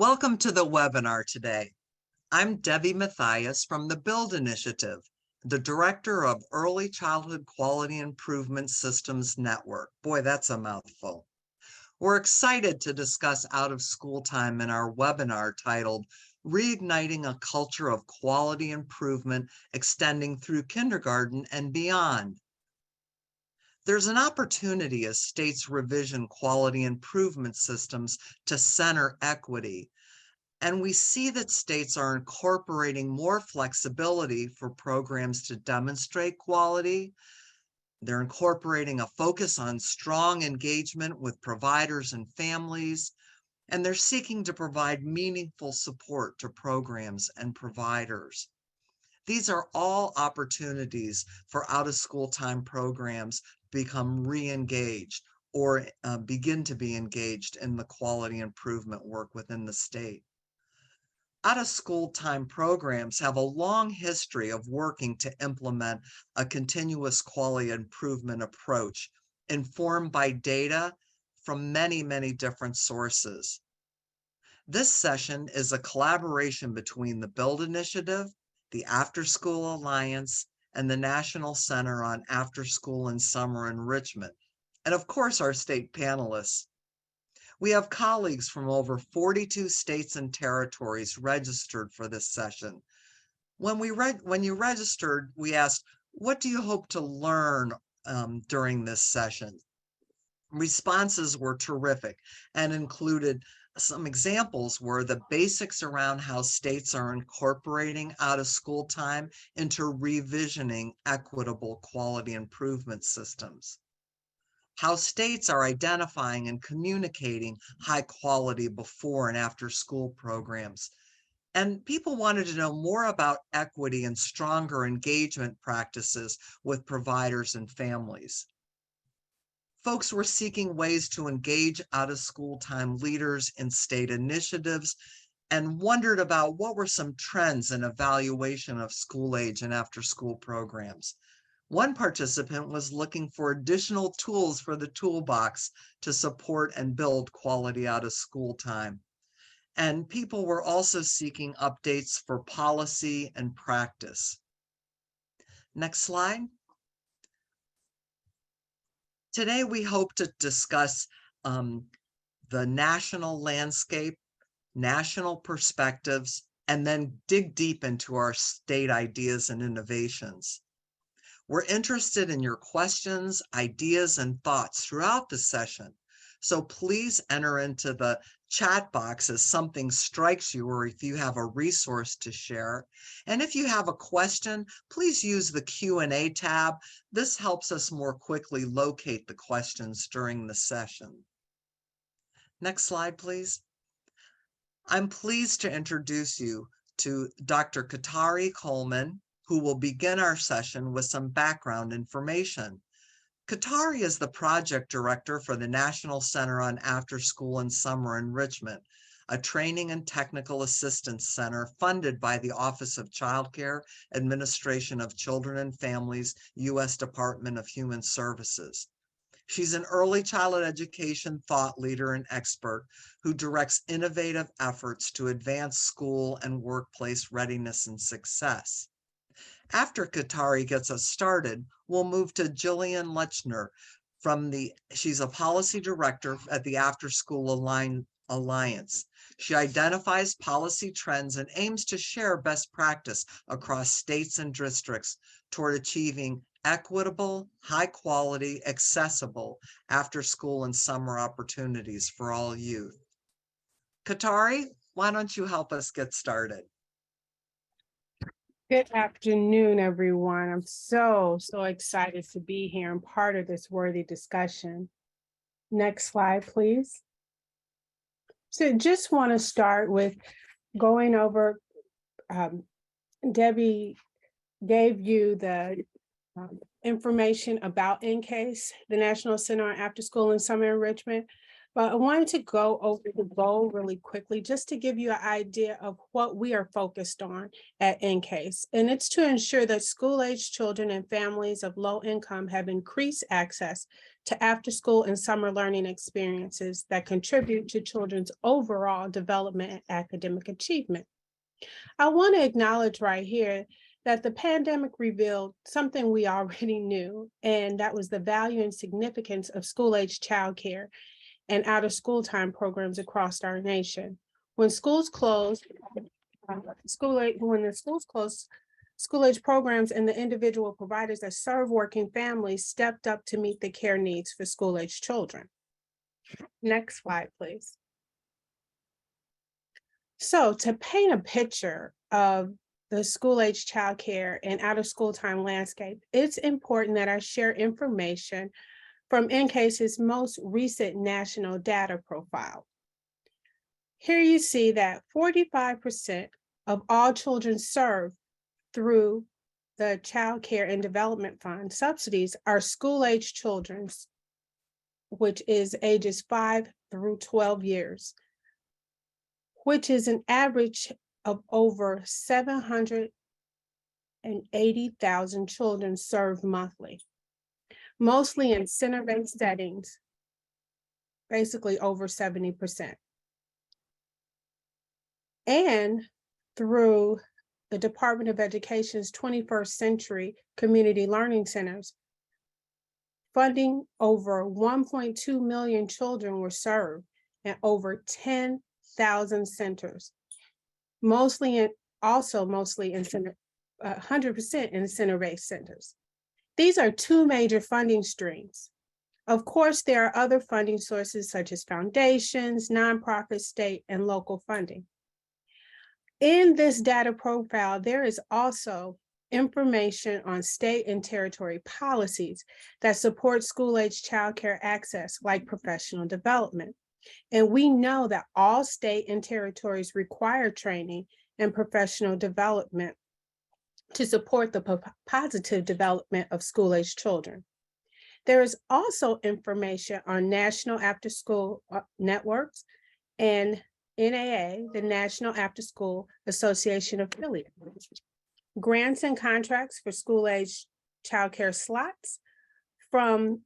Welcome to the webinar today. I'm Debbie Mathias from the BUILD Initiative, the Director of Early Childhood Quality Improvement Systems Network. Boy, that's a mouthful. We're excited to discuss out-of-school time in our webinar titled Reigniting a Culture of Quality Improvement Extending Through Kindergarten and Beyond. There's an opportunity as states revision quality improvement systems to center equity. And we see that states are incorporating more flexibility for programs to demonstrate quality. They're incorporating a focus on strong engagement with providers and families, and they're seeking to provide meaningful support to programs and providers. These are all opportunities for out-of-school time programs to become re-engaged or begin to be engaged in the quality improvement work within the state. Out-of-school time programs have a long history of working to implement a continuous quality improvement approach informed by data from many, many different sources. This session is a collaboration between the BUILD Initiative, the Afterschool Alliance, and the National Center on After-School and Summer Enrichment, and of course our state panelists. We have colleagues from over 42 states and territories registered for this session. When you registered, we asked, what do you hope to learn during this session? Responses were terrific and included some examples were the basics around how states are incorporating out-of-school time into revisioning equitable quality improvement systems. How states are identifying and communicating high quality before and after school programs. And people wanted to know more about equity and stronger engagement practices with providers and families. Folks were seeking ways to engage out-of-school time leaders in state initiatives and wondered about what were some trends in evaluation of school age and after-school programs. One participant was looking for additional tools for the toolbox to support and build quality out-of-school time. And people were also seeking updates for policy and practice. Next slide. Today, we hope to discuss the national landscape, national perspectives, and then dig deep into our state ideas and innovations. We're interested in your questions, ideas, and thoughts throughout the session. So please enter into the chat box as something strikes you or if you have a resource to share. And if you have a question, please use the Q&A tab. This helps us more quickly locate the questions during the session. Next slide, please. I'm pleased to introduce you to Dr. Katari Coleman, who will begin our session with some background information. Katari is the project director for the National Center on After-School and Summer Enrichment, a training and technical assistance center funded by the Office of Child Care, Administration of Children and Families, U.S. Department of Human Services. She's an early childhood education thought leader and expert who directs innovative efforts to advance school and workplace readiness and success. After Katari gets us started, we'll move to Jillian Lechner she's a policy director at the Afterschool Alliance. She identifies policy trends and aims to share best practice across states and districts toward achieving equitable, high quality, accessible after-school and summer opportunities for all youth. Katari, why don't you help us get started? Good afternoon, everyone. I'm so excited to be here and part of this worthy discussion. Next slide, please. So just want to start with going over, Debbie gave you the information about NCASE, the National Center on After School and Summer Enrichment. But I wanted to go over the goal really quickly, just to give you an idea of what we are focused on at NCASE. And it's to ensure that school-age children and families of low income have increased access to after-school and summer learning experiences that contribute to children's overall development and academic achievement. I want to acknowledge right here that the pandemic revealed something we already knew, and that was the value and significance of school-age childcare and out-of-school time programs across our nation. When schools closed, school-age programs and the individual providers that serve working families stepped up to meet the care needs for school-age children. Next slide, please. So to paint a picture of the school-age childcare and out-of-school time landscape, it's important that I share information from NCASE's most recent national data profile. Here you see that 45% of all children served through the Child Care and Development Fund subsidies are school-age children, which is ages 5 through 12 years, which is an average of over 780,000 children served monthly, mostly in center-based settings, basically over 70%. And through the Department of Education's 21st Century Community Learning Centers, funding over 1.2 million children were served at over 10,000 centers, mostly in center, 100% in center-based centers. These are two major funding streams. Of course, there are other funding sources such as foundations, nonprofit, state, and local funding. In this data profile, there is also information on state and territory policies that support school-age childcare access, like professional development. And we know that all state and territories require training and professional development to support the positive development of school-age children. There is also information on national after-school networks and NAA, the National After-School Association Affiliate. Grants and contracts for school-age childcare slots from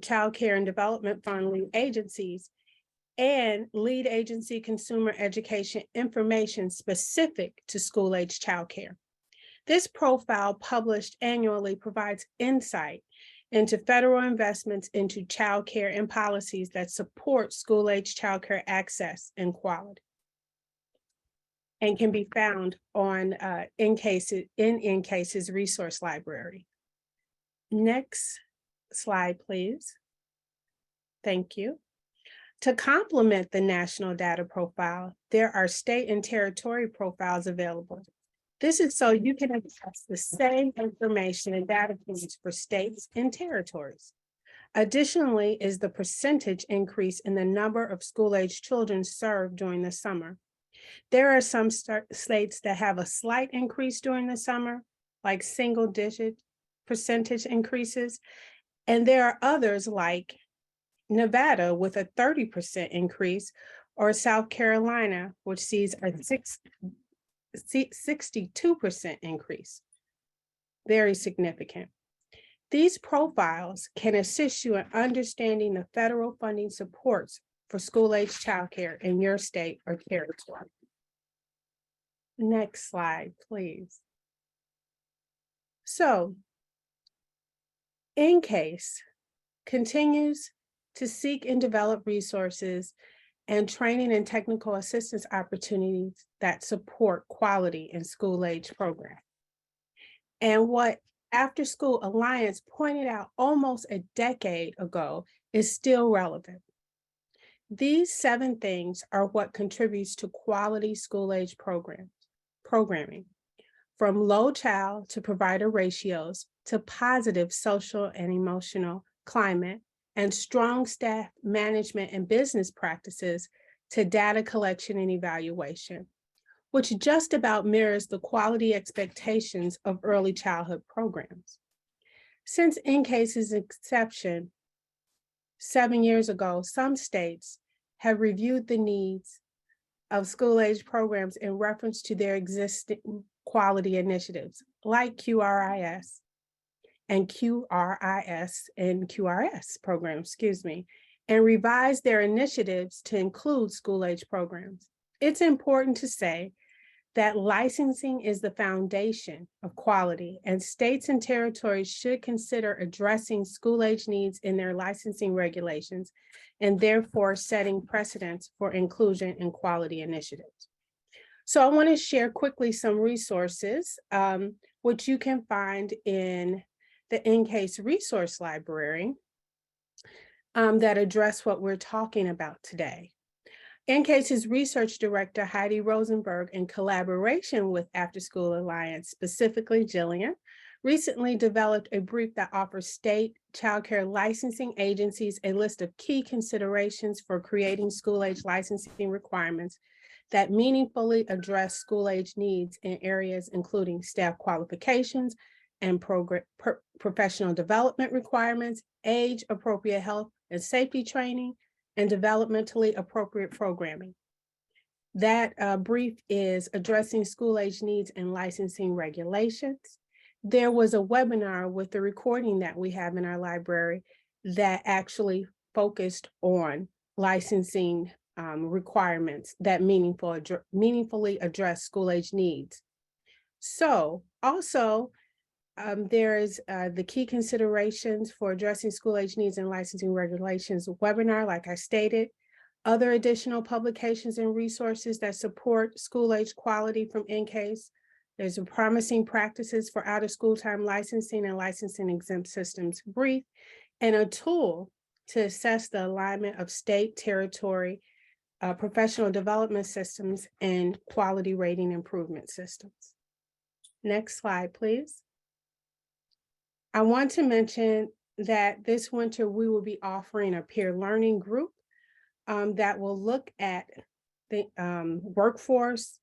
Child Care and Development Fund lead agencies and lead agency consumer education information specific to school-age childcare. This profile, published annually, provides insight into federal investments into childcare and policies that support school-age childcare access and quality, and can be found on NCASE's resource library. Next slide, please. Thank you. To complement the national data profile, there are state and territory profiles available. This is so you can access the same information and data points for states and territories. Additionally, is the percentage increase in the number of school-age children served during the summer. There are some states that have a slight increase during the summer, like single-digit percentage increases, and there are others like Nevada with a 30% increase, or South Carolina, which sees a 62% increase. Very significant. These profiles can assist you in understanding the federal funding supports for school-age childcare in your state or territory. Next slide, please. So, NCASE continues to seek and develop resources and training and technical assistance opportunities that support quality in school-age programs. And what Afterschool Alliance pointed out almost a decade ago is still relevant. These 7 things are what contributes to quality school-age programming, from low child to provider ratios to positive social and emotional climate, and strong staff management and business practices to data collection and evaluation, which just about mirrors the quality expectations of early childhood programs. Since NCASE's inception 7 years ago, some states have reviewed the needs of school-age programs in reference to their existing quality initiatives, like QRIS, and QRS programs, and revise their initiatives to include school-age programs. It's important to say that licensing is the foundation of quality, and states and territories should consider addressing school-age needs in their licensing regulations, and therefore setting precedents for inclusion and quality initiatives. So I want to share quickly some resources, which you can find in the NCASE resource library that address what we're talking about today. NCASE's research director, Heidi Rosenberg, in collaboration with Afterschool Alliance, specifically Jillian, recently developed a brief that offers state childcare licensing agencies a list of key considerations for creating school-age licensing requirements that meaningfully address school-age needs in areas including staff qualifications and professional development requirements, age-appropriate health and safety training, and developmentally appropriate programming. That brief is addressing school-age needs and licensing regulations. There was a webinar with the recording that we have in our library that actually focused on licensing requirements that meaningfully address school-age needs. So also, there is the key considerations for addressing school-age needs and licensing regulations webinar, like I stated, other additional publications and resources that support school-age quality from NCASE. There's a promising practices for out-of-school time licensing and licensing exempt systems brief, and a tool to assess the alignment of state, territory, professional development systems, and quality rating improvement systems. Next slide, please. I want to mention that this winter we will be offering a peer learning group that will look at the workforce,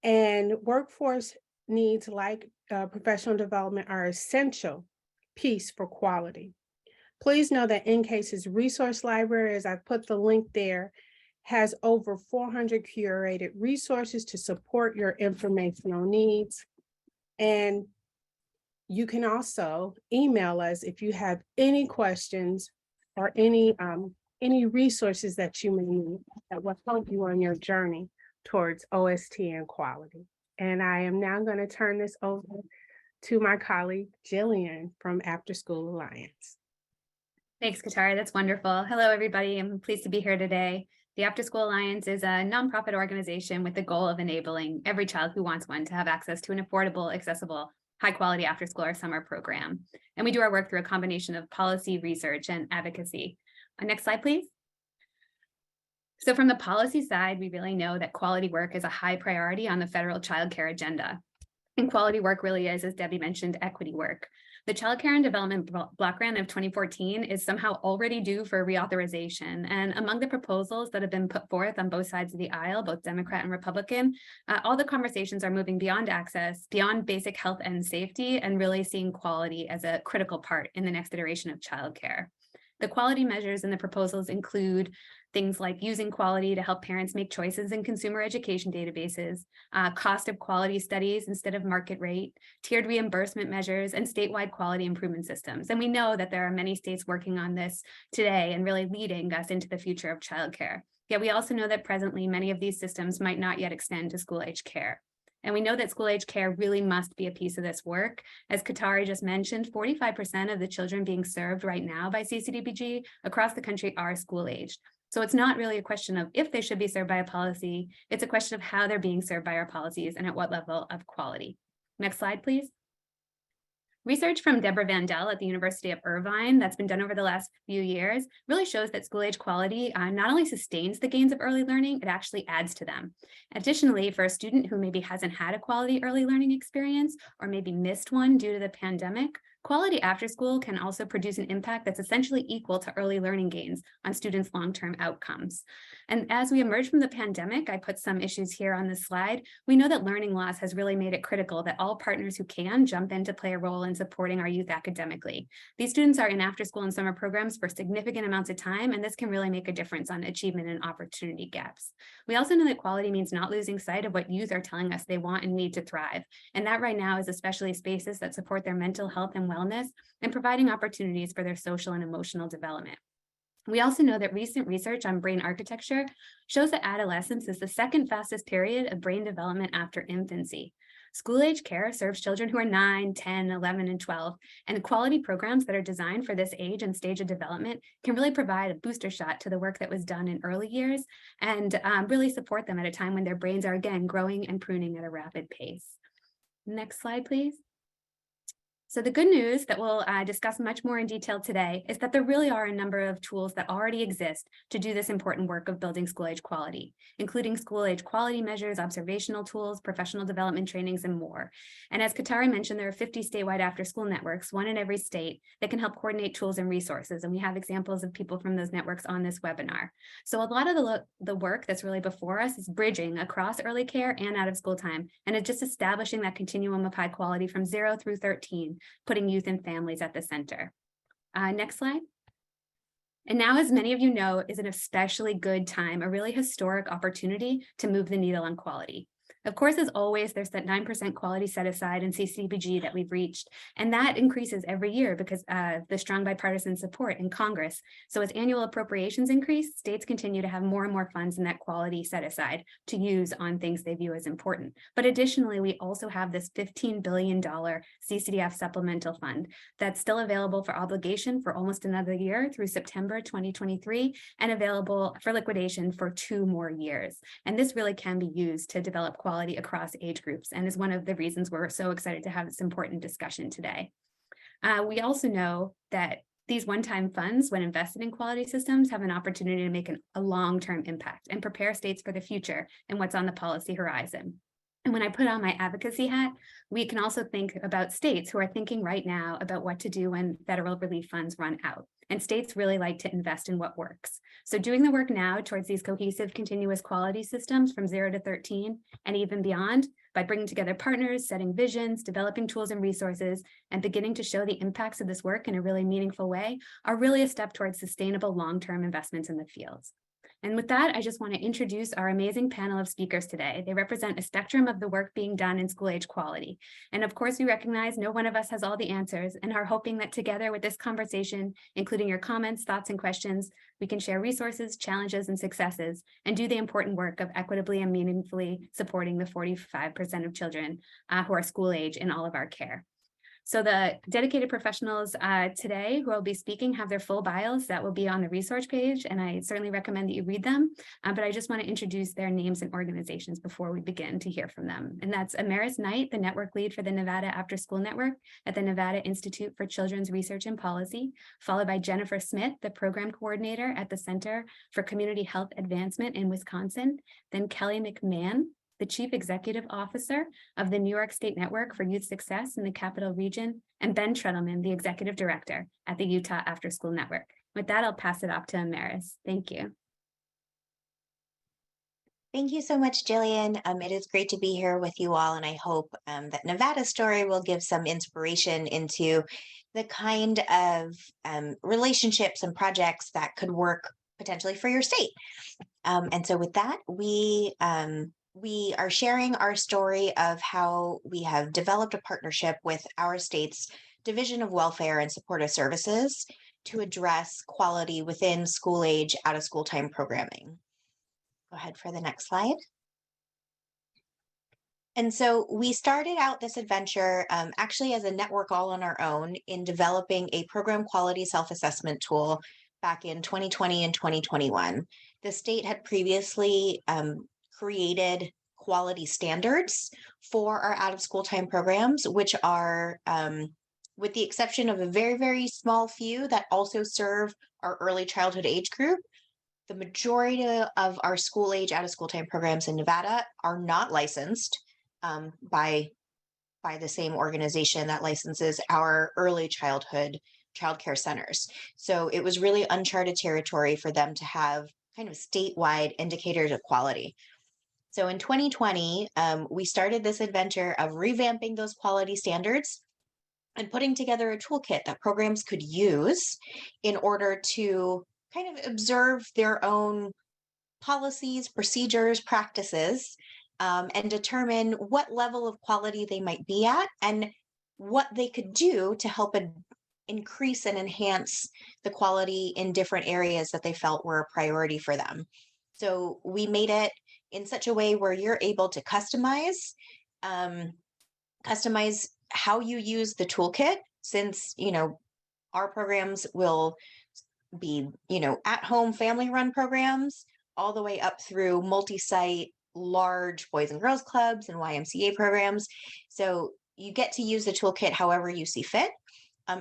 and workforce needs like professional development are essential piece for quality. Please know that NCASE's resource library, as I've put the link there, has over 400 curated resources to support your informational needs. And you can also email us if you have any questions or any resources that you may need that will help you on your journey towards OST and quality. And I am now going to turn this over to my colleague, Jillian from Afterschool Alliance. Thanks, Katara. That's wonderful. Hello, everybody. I'm pleased to be here today. The Afterschool Alliance is a nonprofit organization with the goal of enabling every child who wants one to have access to an affordable, accessible, high-quality after-school or summer program. And we do our work through a combination of policy, research, and advocacy. Next slide, please. So from the policy side, we really know that quality work is a high priority on the federal child care agenda. And quality work really is, as Debbie mentioned, equity work. The Child Care and Development Block Grant of 2014 is somehow already due for reauthorization. And among the proposals that have been put forth on both sides of the aisle, both Democrat and Republican, all the conversations are moving beyond access, beyond basic health and safety, and really seeing quality as a critical part in the next iteration of childcare. The quality measures in the proposals include things like using quality to help parents make choices in consumer education databases, cost of quality studies instead of market rate, tiered reimbursement measures, and statewide quality improvement systems. And we know that there are many states working on this today and really leading us into the future of childcare. Yet we also know that presently many of these systems might not yet extend to school-age care. And we know that school-age care really must be a piece of this work. As Katari just mentioned, 45% of the children being served right now by CCDBG across the country are school-aged. So it's not really a question of if they should be served by a policy, it's a question of how they're being served by our policies and at what level of quality. Next slide, please. Research from Deborah Vandell at the University of Irvine that's been done over the last few years really shows that school-age quality not only sustains the gains of early learning, it actually adds to them. Additionally, for a student who maybe hasn't had a quality early learning experience or maybe missed one due to the pandemic, quality after school can also produce an impact that's essentially equal to early learning gains on students' long-term outcomes. And as we emerge from the pandemic, I put some issues here on this slide. We know that learning loss has really made it critical that all partners who can jump in to play a role in supporting our youth academically. These students are in after school and summer programs for significant amounts of time, and this can really make a difference on achievement and opportunity gaps. We also know that quality means not losing sight of what youth are telling us they want and need to thrive. And that right now is especially spaces that support their mental health and wellness and providing opportunities for their social and emotional development. We also know that recent research on brain architecture shows that adolescence is the second fastest period of brain development after infancy. School-age care serves children who are 9, 10, 11, and 12, and quality programs that are designed for this age and stage of development can really provide a booster shot to the work that was done in early years and really support them at a time when their brains are, again, growing and pruning at a rapid pace. Next slide, please. So the good news that we'll discuss much more in detail today is that there really are a number of tools that already exist to do this important work of building school-age quality, including school-age quality measures, observational tools, professional development trainings, and more. And as Katari mentioned, there are 50 statewide after-school networks, one in every state, that can help coordinate tools and resources. And we have examples of people from those networks on this webinar. So a lot of the work that's really before us is bridging across early care and out of school time, and it's just establishing that continuum of high quality from 0 through 13. Putting youth and families at the center. Next slide. And now, as many of you know, is an especially good time, a really historic opportunity to move the needle on quality. Of course, as always, there's that 9% quality set aside in CCBG that we've reached, and that increases every year because of the strong bipartisan support in Congress. So as annual appropriations increase, states continue to have more and more funds in that quality set aside to use on things they view as important. But additionally, we also have this $15 billion CCDF supplemental fund that's still available for obligation for almost another year through September 2023 and available for liquidation for 2 more years. And this really can be used to develop quality across age groups and is one of the reasons we're so excited to have this important discussion today. We also know that these one-time funds, when invested in quality systems, have an opportunity to make a long-term impact and prepare states for the future and what's on the policy horizon. And when I put on my advocacy hat, we can also think about states who are thinking right now about what to do when federal relief funds run out. And states really like to invest in what works. So doing the work now towards these cohesive, continuous quality systems from 0 to 13 and even beyond by bringing together partners, setting visions, developing tools and resources, and beginning to show the impacts of this work in a really meaningful way are really a step towards sustainable long-term investments in the fields. And with that, I just want to introduce our amazing panel of speakers today. They represent a spectrum of the work being done in school-age quality. And of course, we recognize no one of us has all the answers and are hoping that together with this conversation, including your comments, thoughts, and questions, we can share resources, challenges, and successes, and do the important work of equitably and meaningfully supporting the 45% of children who are school age in all of our care. So the dedicated professionals today who will be speaking have their full bios that will be on the resource page, and I certainly recommend that you read them. But I just want to introduce their names and organizations before we begin to hear from them. And that's Amaris Knight, the network lead for the Nevada After School Network at the Nevada Institute for Children's Research and Policy, followed by Jennifer Smith, the program coordinator at the Center for Community Health Advancement in Wisconsin, then Kelly McMahon, the Chief Executive Officer of the New York State Network for Youth Success in the Capital Region, and Ben Tredelman, the Executive Director at the Utah After School Network. With that, I'll pass it off to Amaris. Thank you. Thank you so much, Jillian. It is great to be here with you all, and I hope that Nevada's story will give some inspiration into the kind of relationships and projects that could work potentially for your state. And so with that, we are sharing our story of how we have developed a partnership with our state's Division of Welfare and Supportive Services to address quality within school age out of school time programming. Go ahead for the next slide. And so we started out this adventure actually as a network all on our own in developing a program quality self-assessment tool back in 2020 and 2021. The state had previously created quality standards for our out of school time programs, which are, with the exception of a very, very small few that also serve our early childhood age group, the majority of our school age out of school time programs in Nevada are not licensed by the same organization that licenses our early childhood childcare centers. So it was really uncharted territory for them to have kind of statewide indicators of quality. So in 2020, we started this adventure of revamping those quality standards and putting together a toolkit that programs could use in order to kind of observe their own policies, procedures, practices, and determine what level of quality they might be at and what they could do to help increase and enhance the quality in different areas that they felt were a priority for them. So we made it in such a way where you're able to um, customize how you use the toolkit, since, our programs will be, at home family run programs all the way up through multi-site large boys and girls clubs and YMCA programs. So you get to use the toolkit however you see fit.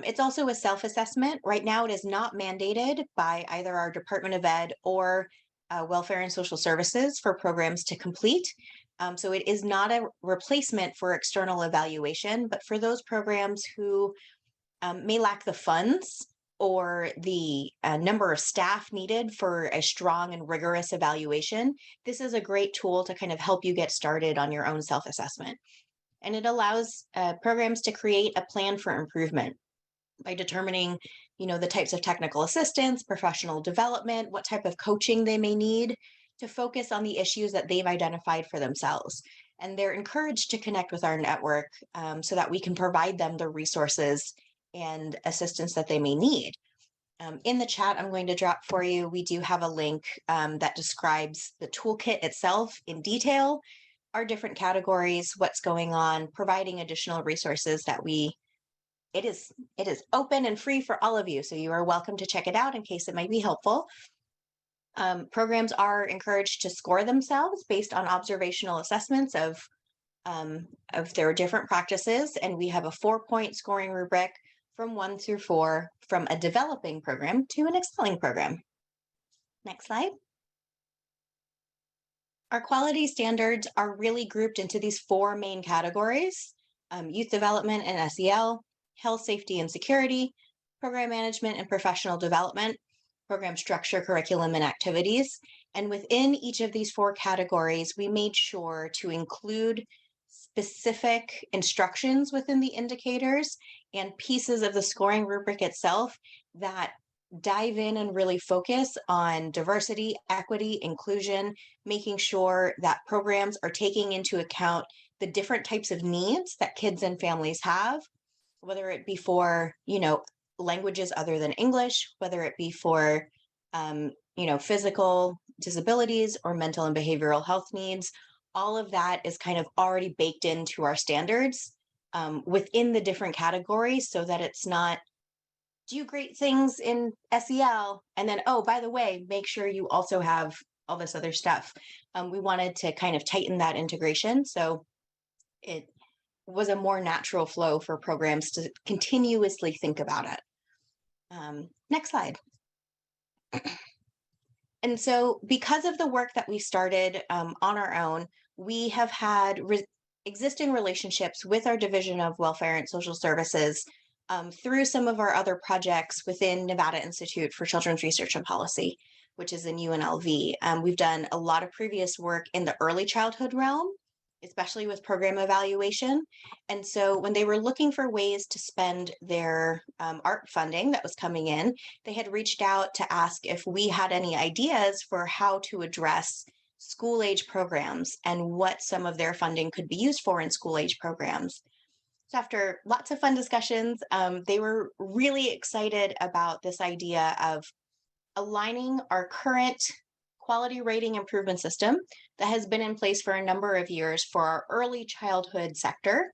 It's also a self-assessment. Right now, it is not mandated by either our Department of Ed or Welfare and Social Services for programs to complete. So it is not a replacement for external evaluation, but for those programs who may lack the funds or the number of staff needed for a strong and rigorous evaluation, this is a great tool to kind of help you get started on your own self-assessment. And it allows programs to create a plan for improvement by determining, the types of technical assistance, professional development, what type of coaching they may need to focus on the issues that they've identified for themselves. And they're encouraged to connect with our network so that we can provide them the resources and assistance that they may need. In the chat, I'm going to drop for you, we do have a link that describes the toolkit itself in detail, our different categories, what's going on, providing additional resources that it is open and free for all of you. So you are welcome to check it out in case it might be helpful. Programs are encouraged to score themselves based on observational assessments of their different practices. And we have a 4-point scoring rubric from 1 through 4, from a developing program to an excelling program. Next slide. Our quality standards are really grouped into these 4 main categories: youth development and SEL, health, safety, and security, program management and professional development, program structure, curriculum, and activities. And within each of these 4 categories, we made sure to include specific instructions within the indicators and pieces of the scoring rubric itself that dive in and really focus on diversity, equity, inclusion, making sure that programs are taking into account the different types of needs that kids and families have, whether it be for, languages other than English, whether it be for, physical disabilities or mental and behavioral health needs. All of that is kind of already baked into our standards within the different categories, so that it's not do great things in SEL and then, oh, by the way, make sure you also have all this other stuff. We wanted to kind of tighten that integration, so it was a more natural flow for programs to continuously think about it. Next slide. And so because of the work that we started on our own, we have had existing relationships with our Division of Welfare and Social Services through some of our other projects within Nevada Institute for Children's Research and Policy, which is in UNLV. We've done a lot of previous work in the early childhood realm, especially with program evaluation. And so when they were looking for ways to spend their ARP funding that was coming in, they had reached out to ask if we had any ideas for how to address school age programs and what some of their funding could be used for in school age programs. So after lots of fun discussions, they were really excited about this idea of aligning our current quality rating improvement system that has been in place for a number of years for our early childhood sector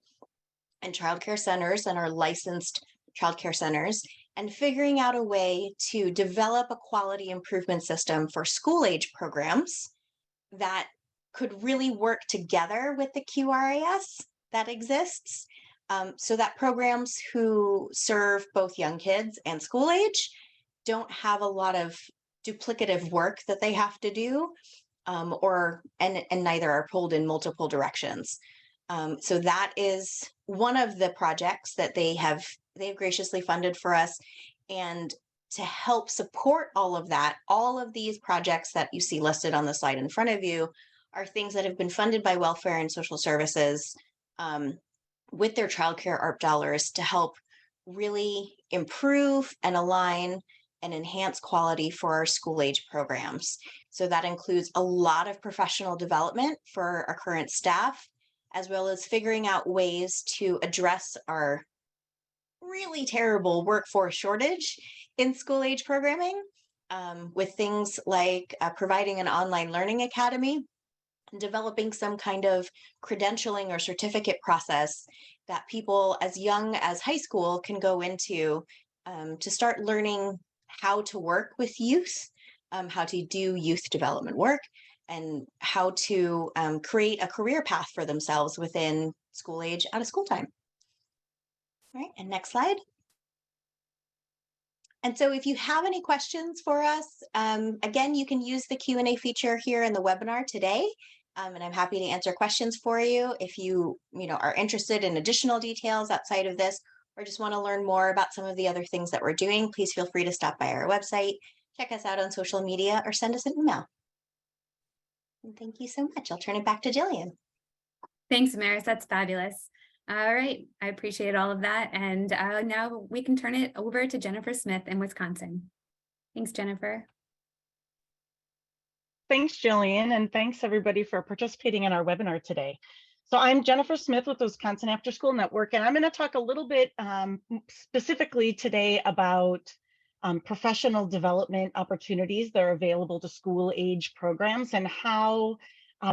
and childcare centers and our licensed childcare centers, and figuring out a way to develop a quality improvement system for school age programs that could really work together with the QRAS that exists, so that programs who serve both young kids and school age don't have a lot of duplicative work that they have to do, and neither are pulled in multiple directions. So that is one of the projects that they've graciously funded for us. And to help support all of that, all of these projects that you see listed on the slide in front of you are things that have been funded by Welfare and Social Services with their childcare ARP dollars to help really improve and align and enhance quality for our school age programs. So that includes a lot of professional development for our current staff, as well as figuring out ways to address our really terrible workforce shortage in school age programming, with things like providing an online learning academy, developing some kind of credentialing or certificate process that people as young as high school can go into, to start learning how to work with youth, how to do youth development work, and how to create a career path for themselves within school age out of school time. All right, and next slide. And so if you have any questions for us, again, you can use the Q&A feature here in the webinar today. And I'm happy to answer questions for you. If you are interested in additional details outside of this, or just want to learn more about some of the other things that we're doing, please feel free to stop by our website, check us out on social media, or send us an email. And thank you so much. I'll turn it back to Jillian. Thanks, Maris. That's fabulous. All right. I appreciate all of that. And now we can turn it over to Jennifer Smith in Wisconsin. Thanks, Jennifer. Thanks, Jillian, and thanks everybody for participating in our webinar today. So I'm Jennifer Smith with the Wisconsin Afterschool Network, and I'm going to talk a little bit specifically today about professional development opportunities that are available to school age programs, and how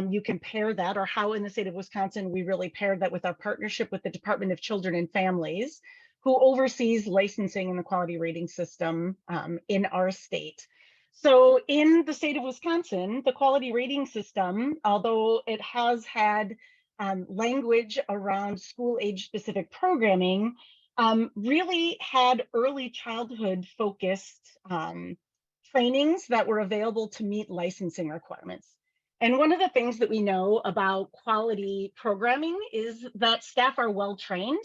you can pair that, or how in the state of Wisconsin we really pair that with our partnership with the Department of Children and Families, who oversees licensing in the quality rating system in our state. So in the state of Wisconsin, the quality rating system, although it has had language around school age specific programming, really had early childhood focused trainings that were available to meet licensing requirements. And one of the things that we know about quality programming is that staff are well trained.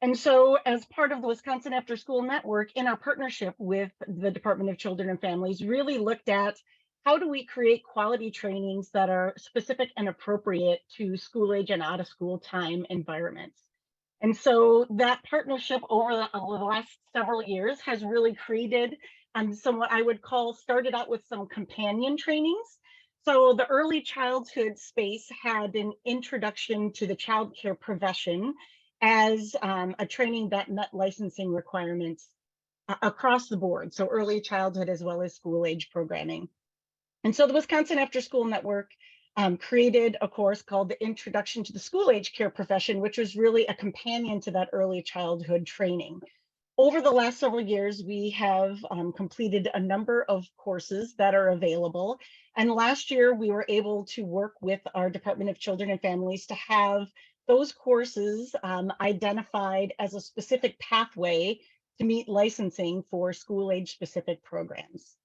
And so as part of the Wisconsin After School Network, in our partnership with the Department of Children and Families, really looked at how do we create quality trainings that are specific and appropriate to school age and out of school time environments. And so that partnership over the last several years has really created some what I would call, started out with some companion trainings. So the early childhood space had an introduction to the child care profession as a training that met licensing requirements across the board, so early childhood as well as school age programming. And so the Wisconsin After School Network created a course called the Introduction to the School Age Care Profession, which was really a companion to that early childhood training. Over the last several years, we have completed a number of courses that are available. And last year, we were able to work with our Department of Children and Families to have those courses identified as a specific pathway to meet licensing for school age specific programs.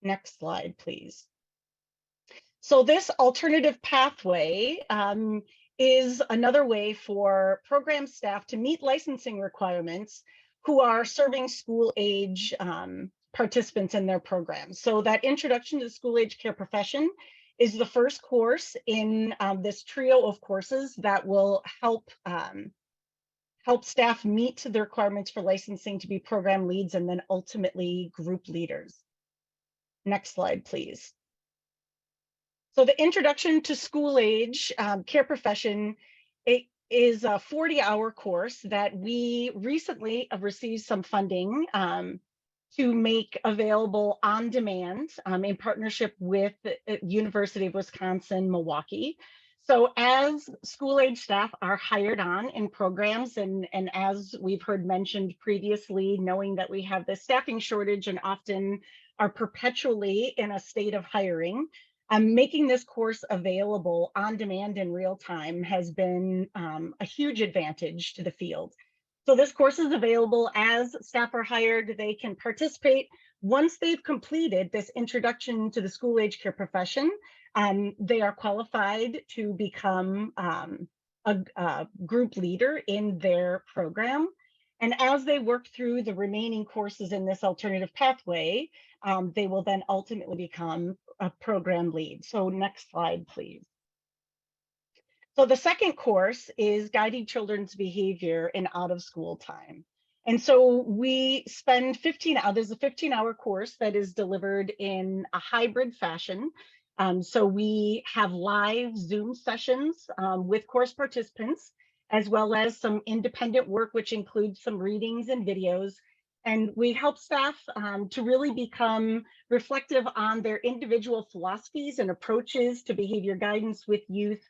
Next slide, please. So this alternative pathway is another way for program staff to meet licensing requirements who are serving school age participants in their programs. So that Introduction to the School Age Care Profession is the first course in this trio of courses that will help staff meet the requirements for licensing to be program leads and then ultimately group leaders. Next slide, please. So the Introduction to School Age Care Profession, it is a 40-hour course that we recently have received some funding to make available on demand in partnership with the University of Wisconsin-Milwaukee. So as school age staff are hired on in programs, and as we've heard mentioned previously, knowing that we have this staffing shortage and often are perpetually in a state of hiring, making this course available on demand in real time has been a huge advantage to the field. So this course is available as staff are hired. They can participate once they've completed this Introduction to the School Age Care Profession. They are qualified to become a group leader in their program. And as they work through the remaining courses in this alternative pathway, they will then ultimately become a program lead. So next slide, please. So the second course is Guiding Children's Behavior in Out of School Time. And so we spend there's a 15-hour course that is delivered in a hybrid fashion. So we have live Zoom sessions with course participants, as well as some independent work, which includes some readings and videos. And we help staff to really become reflective on their individual philosophies and approaches to behavior guidance with youth,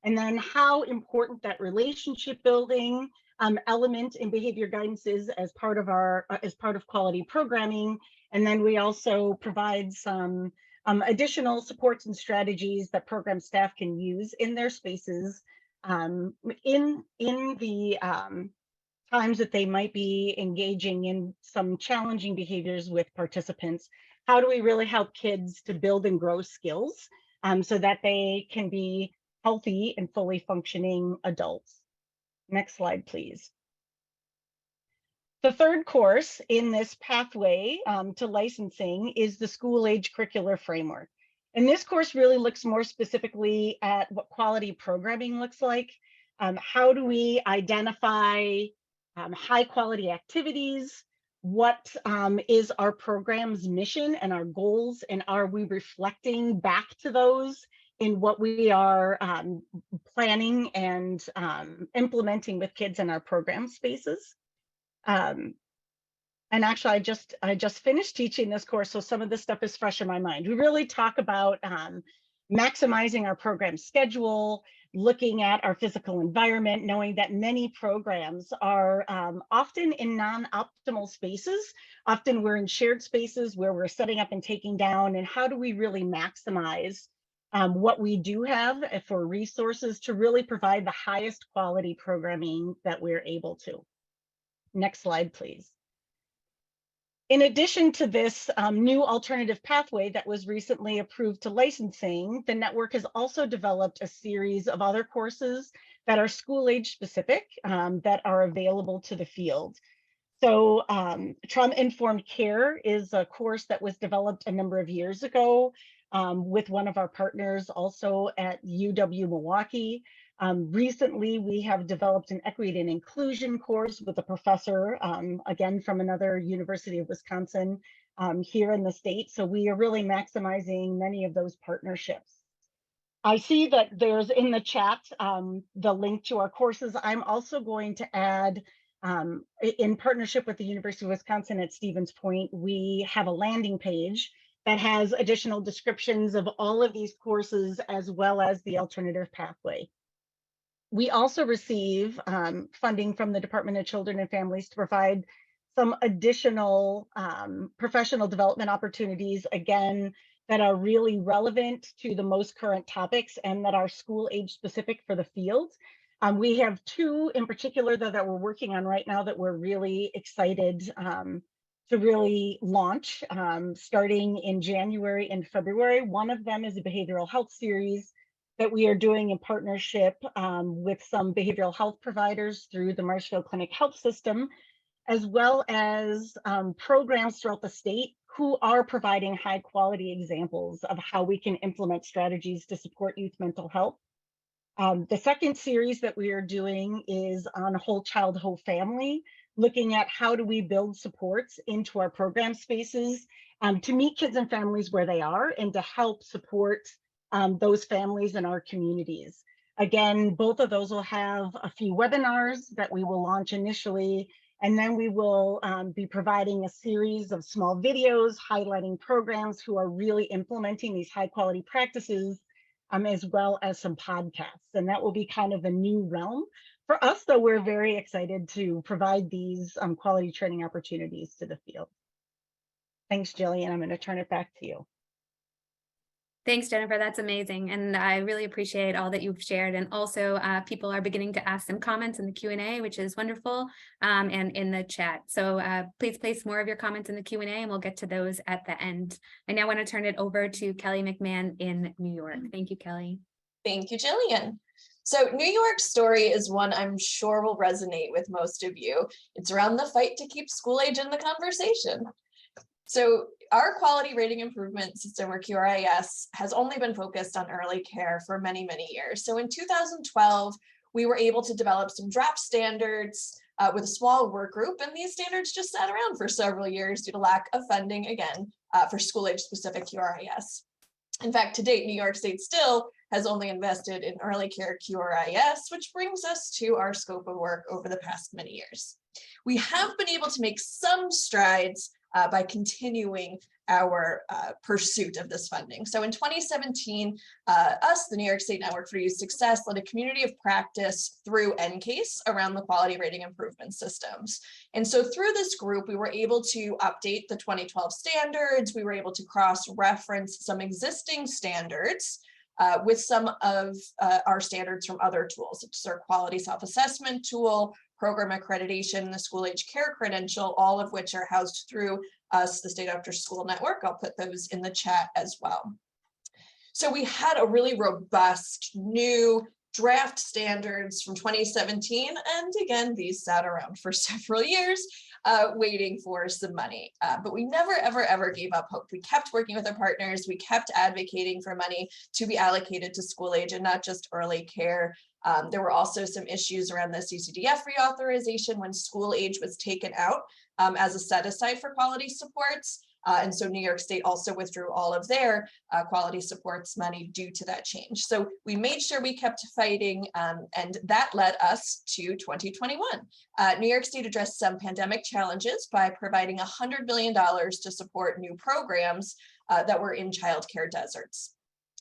and then how important that relationship building element in behavior guidance is as part of quality programming. And then we also provide some additional supports and strategies that program staff can use in their spaces in the times that they might be engaging in some challenging behaviors with participants. How do we really help kids to build and grow skills so that they can be healthy and fully functioning adults? Next slide, please. The third course in this pathway to licensing is the school age curricular framework. And this course really looks more specifically at what quality programming looks like. How do we identify high quality activities? What is our program's mission and our goals? And are we reflecting back to those in what we are planning and implementing with kids in our program spaces? And actually, I just finished teaching this course, so some of this stuff is fresh in my mind. We really talk about maximizing our program schedule, looking at our physical environment, knowing that many programs are often in non-optimal spaces. Often we're in shared spaces where we're setting up and taking down, and how do we really maximize what we do have for resources to really provide the highest quality programming that we're able to. Next slide, please. In addition to this new alternative pathway that was recently approved to licensing, the network has also developed a series of other courses that are school age specific that are available to the field. So trauma-informed care is a course that was developed a number of years ago with one of our partners also at UW-Milwaukee. Recently, we have developed an equity and inclusion course with a professor, again, from another University of Wisconsin here in the state. So we are really maximizing many of those partnerships. I see that there's in the chat the link to our courses. I'm also going to add, in partnership with the University of Wisconsin at Stevens Point, we have a landing page that has additional descriptions of all of these courses as well as the alternative pathway. We also receive funding from the Department of Children and Families to provide some additional professional development opportunities, again, that are really relevant to the most current topics and that are school age specific for the field. We have two in particular that we're working on right now that we're really excited to really launch starting in January and February. One of them is a behavioral health series that we are doing in partnership with some behavioral health providers through the Marshfield Clinic Health System, as well as programs throughout the state who are providing high quality examples of how we can implement strategies to support youth mental health. The second series that we are doing is on whole child, whole family, looking at how do we build supports into our program spaces to meet kids and families where they are and to help support those families in our communities. Again, both of those will have a few webinars that we will launch initially, and then we will be providing a series of small videos highlighting programs who are really implementing these high quality practices, as well as some podcasts. And that will be kind of a new realm for us, though we're very excited to provide these quality training opportunities to the field. Thanks, Jillian. I'm going to turn it back to you. Thanks, Jennifer. That's amazing. And I really appreciate all that you've shared. And also people are beginning to ask some comments in the Q&A, which is wonderful, and in the chat. So please place more of your comments in the Q&A and we'll get to those at the end. I now want to turn it over to Kelly McMahon in New York. Thank you, Kelly. Thank you, Jillian. So New York's story is one I'm sure will resonate with most of you. It's around the fight to keep school age in the conversation. So our quality rating improvement system, or QRIS, has only been focused on early care for many, many years. So in 2012, we were able to develop some draft standards with a small work group, and these standards just sat around for several years due to lack of funding, again, for school age specific QRIS. In fact, to date, New York State still has only invested in early care QRIS, which brings us to our scope of work over the past many years. We have been able to make some strides by continuing our pursuit of this funding. So in 2017, the New York State Network for Youth Success, led a community of practice through NCASE around the quality rating improvement systems. And so through this group, we were able to update the 2012 standards. We were able to cross-reference some existing standards with some of our standards from other tools, such as our quality self-assessment tool, program accreditation, the school age care credential, all of which are housed through us, the State After School Network. I'll put those in the chat as well. So we had a really robust new draft standards from 2017. And again, these sat around for several years waiting for some money. But we never, ever gave up hope. We kept working with our partners. We kept advocating for money to be allocated to school age and not just early care. There were also some issues around the CCDF reauthorization when school age was taken out as a set aside for quality supports. And so New York State also withdrew all of their quality supports money due to that change. So we made sure we kept fighting, and that led us to 2021. New York State addressed some pandemic challenges by providing $100 million to support new programs that were in childcare deserts.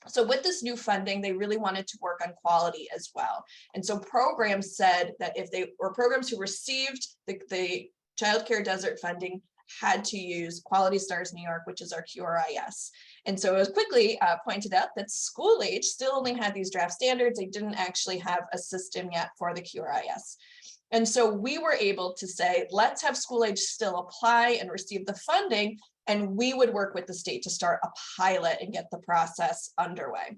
So with this new funding, they really wanted to work on quality as well. And so programs said that if they were programs who received the childcare desert funding had to use Quality Stars New York, which is our QRIS. And so it was quickly pointed out that school age still only had these draft standards. They didn't actually have a system yet for the QRIS. And so we were able to say, let's have school age still apply and receive the funding, and we would work with the state to start a pilot and get the process underway.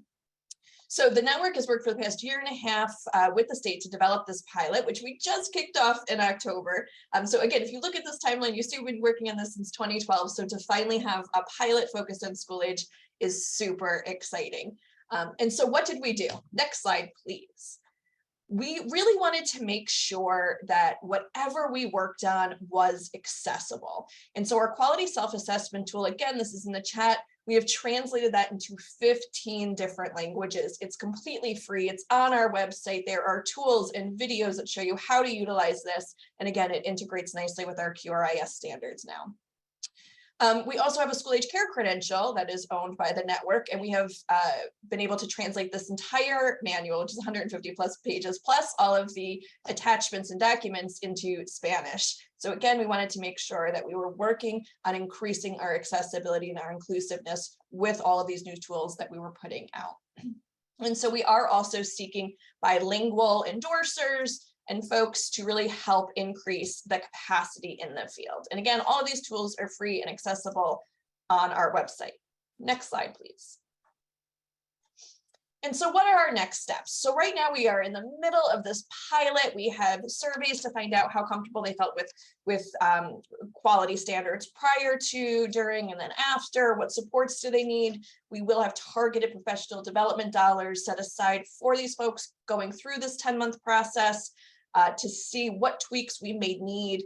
So the network has worked for the past year and a half with the state to develop this pilot, which we just kicked off in October. So again, if you look at this timeline, you see we've been working on this since 2012. So to finally have a pilot focused on school age is super exciting. And so what did we do? Next slide, please. We really wanted to make sure that whatever we worked on was accessible. And so our quality self-assessment tool, again, this is in the chat, we have translated that into 15 different languages. It's completely free. It's on our website. There are tools and videos that show you how to utilize this. And again, it integrates nicely with our QRIS standards now. We also have a school age care credential that is owned by the network, and we have been able to translate this entire manual, which is 150 plus pages, plus all of the attachments and documents into Spanish. So again, we wanted to make sure that we were working on increasing our accessibility and our inclusiveness with all of these new tools that we were putting out. And so we are also seeking bilingual endorsers and folks to really help increase the capacity in the field. And again, all of these tools are free and accessible on our website. Next slide, please. And so what are our next steps? So right now we are in the middle of this pilot. We have surveys to find out how comfortable they felt with quality standards prior to, during, and then after. What supports do they need? We will have targeted professional development dollars set aside for these folks going through this 10-month process to see what tweaks we may need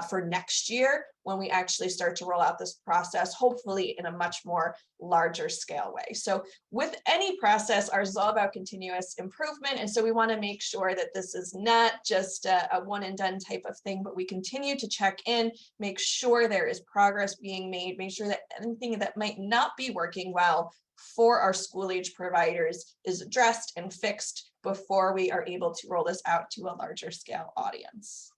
for next year when we actually start to roll out this process, hopefully in a much more larger scale way. So with any process, ours is all about continuous improvement. And so we want to make sure that this is not just a one and done type of thing, but we continue to check in, make sure there is progress being made, make sure that anything that might not be working well for our school age providers is addressed and fixed before we are able to roll this out to a larger scale audience.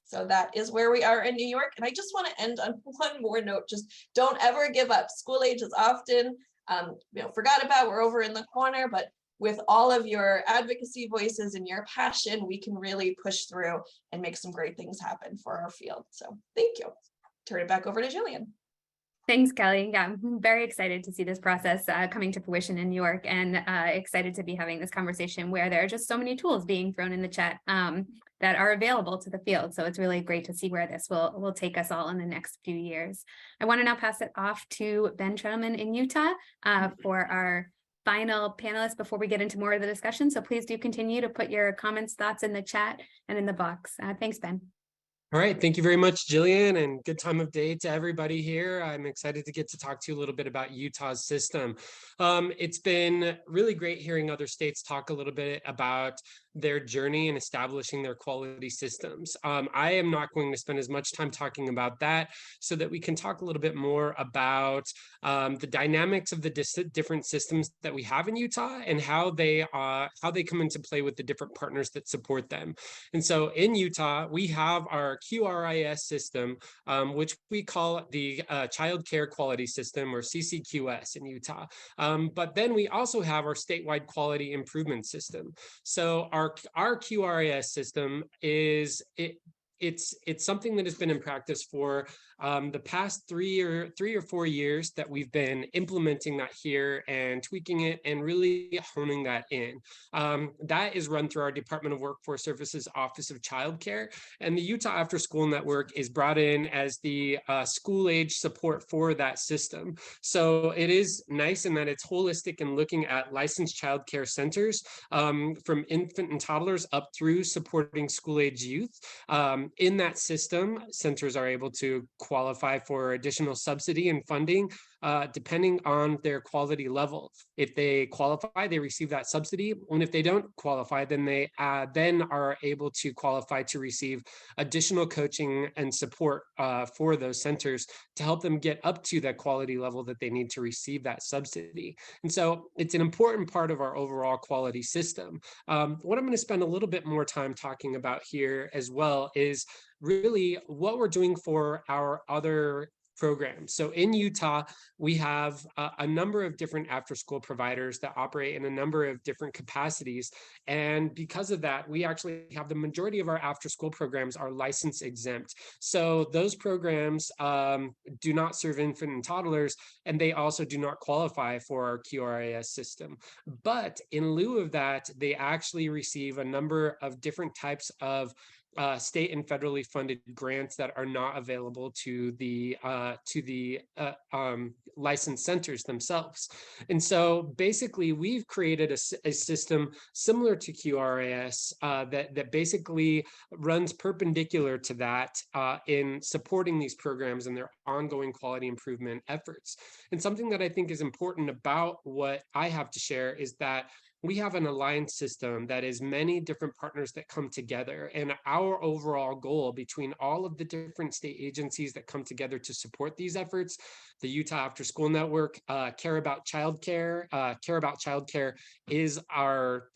So that is where we are in New York. And I just want to end on one more note, just don't ever give up. School age is often forgot about, we're over in the corner, but with all of your advocacy voices and your passion, we can really push through and make some great things happen for our field. So thank you. Turn it back over to Jillian. Thanks, Kelly. Yeah, I'm very excited to see this process coming to fruition in New York, and excited to be having this conversation where there are just so many tools being thrown in the chat that are available to the field. So it's really great to see where this will take us all in the next few years. I want to now pass it off to Ben Sherman in Utah for our final panelist before we get into more of the discussion. So please do continue to put your comments, thoughts in the chat and in the box. Thanks, Ben. All right, thank you very much, Jillian, and good time of day to everybody here. I'm excited to get to talk to you a little bit about Utah's system. It's been really great hearing other states talk a little bit about their journey in establishing their quality systems. I am not going to spend as much time talking about that so that we can talk a little bit more about the dynamics of the different systems that we have in Utah and how they come into play with the different partners that support them. And so in Utah, we have our QRIS system, which we call the Child Care Quality System, or CCQS in Utah. But then we also have our statewide quality improvement system. So our QRIS system is it's something that has been in practice for the past 3 or 4 years that we've been implementing that here and tweaking it and really honing that in. That is run through our Department of Workforce Services Office of Child Care, and the Utah After School Network is brought in as the school age support for that system. So it is nice in that it's holistic and looking at licensed child care centers from infant and toddlers up through supporting school age youth. In that system, centers are able to qualify for additional subsidy and funding depending on their quality level. If they qualify, they receive that subsidy. And if they don't qualify, then they then are able to qualify to receive additional coaching and support for those centers to help them get up to that quality level that they need to receive that subsidy. And so it's an important part of our overall quality system. What I'm going to spend a little bit more time talking about here as well is really what we're doing for our other programs. So in Utah, we have a number of different after-school providers that operate in a number of different capacities. And because of that, we actually have the majority of our after-school programs are license exempt. So those programs do not serve infant and toddlers, and they also do not qualify for our QRIS system. But in lieu of that, they actually receive a number of different types of state and federally funded grants that are not available to the licensed centers themselves. And so basically we've created a system similar to QRIS that basically runs perpendicular to that in supporting these programs and their ongoing quality improvement efforts. And something that I think is important about what I have to share is that we have an alliance system that is many different partners that come together, and our overall goal between all of the different state agencies that come together to support these efforts, the Utah After School Network, Care About Childcare. Care About Childcare is our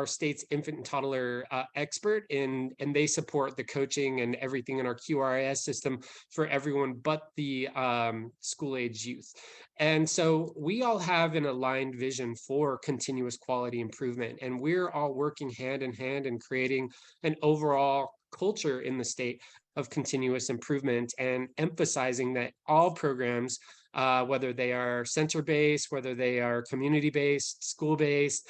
state's infant and toddler expert, and they support the coaching and everything in our QRIS system for everyone but the school age youth. And so we all have an aligned vision for continuous quality improvement, and we're all working hand in hand in creating an overall culture in the state of continuous improvement and emphasizing that all programs, whether they are center-based, whether they are community-based, school-based,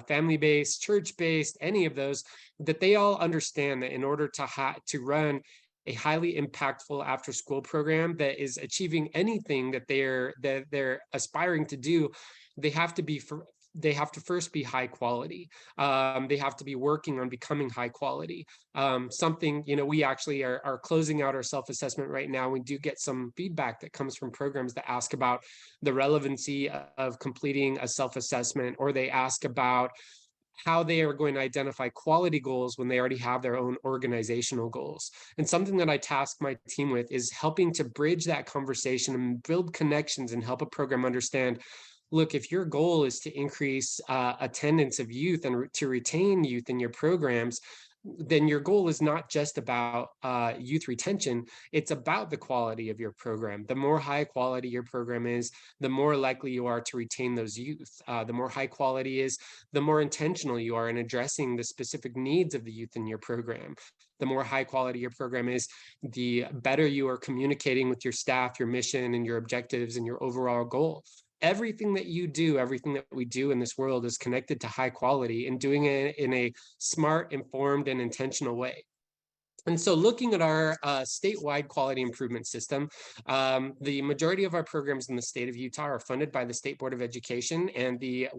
family-based, church-based, any of those, that they all understand that in order to run a highly impactful after-school program that is achieving anything that they're aspiring to do, they have to first be high quality. They have to be working on becoming high quality. Something, we actually are closing out our self-assessment right now. We do get some feedback that comes from programs that ask about the relevancy of completing a self-assessment, or they ask about how they are going to identify quality goals when they already have their own organizational goals. And something that I task my team with is helping to bridge that conversation and build connections and help a program understand, look, if your goal is to increase attendance of youth and to retain youth in your programs, then your goal is not just about youth retention, it's about the quality of your program. The more high quality your program is, the more likely you are to retain those youth. The more high quality is, the more intentional you are in addressing the specific needs of the youth in your program. The more high quality your program is, the better you are communicating with your staff, your mission, and your objectives, and your overall goal. Everything that you do, everything that we do in this world is connected to high quality, and doing it in a smart, informed, and intentional way. And so looking at our statewide quality improvement system, the majority of our programs in the state of Utah are funded by the State Board of Education and the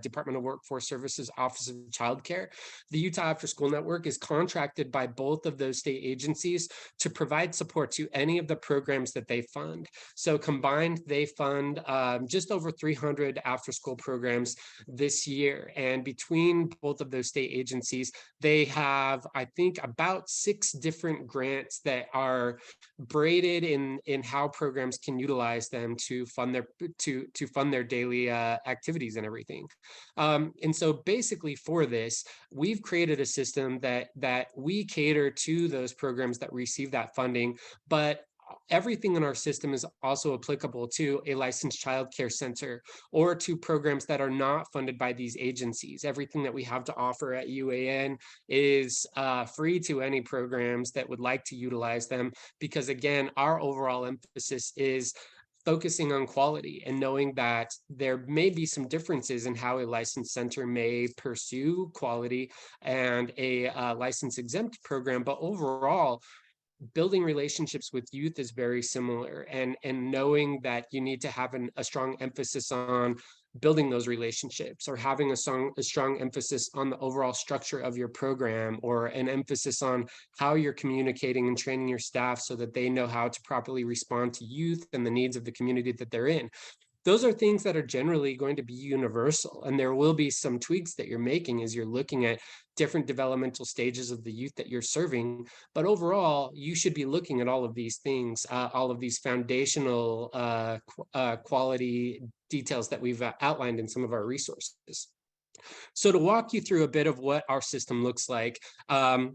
Department of Workforce Services Office of Child Care. The Utah After School Network is contracted by both of those state agencies to provide support to any of the programs that they fund. So combined, they fund just over 300 after-school programs this year. And between both of those state agencies, they have, I think, about 6 different grants that are braided in how programs can utilize them to fund their daily activities and everything. And so basically for this, we've created a system that we cater to those programs that receive that funding, but everything in our system is also applicable to a licensed child care center or to programs that are not funded by these agencies. Everything that we have to offer at UAN is free to any programs that would like to utilize them, because again, our overall emphasis is focusing on quality and knowing that there may be some differences in how a licensed center may pursue quality and a license exempt program, but overall, building relationships with youth is very similar, and knowing that you need to have a strong emphasis on building those relationships, or having a strong emphasis on the overall structure of your program, or an emphasis on how you're communicating and training your staff so that they know how to properly respond to youth and the needs of the community that they're in. Those are things that are generally going to be universal, and there will be some tweaks that you're making as you're looking at different developmental stages of the youth that you're serving. But overall, you should be looking at all of these things, all of these foundational quality details that we've outlined in some of our resources. So to walk you through a bit of what our system looks like,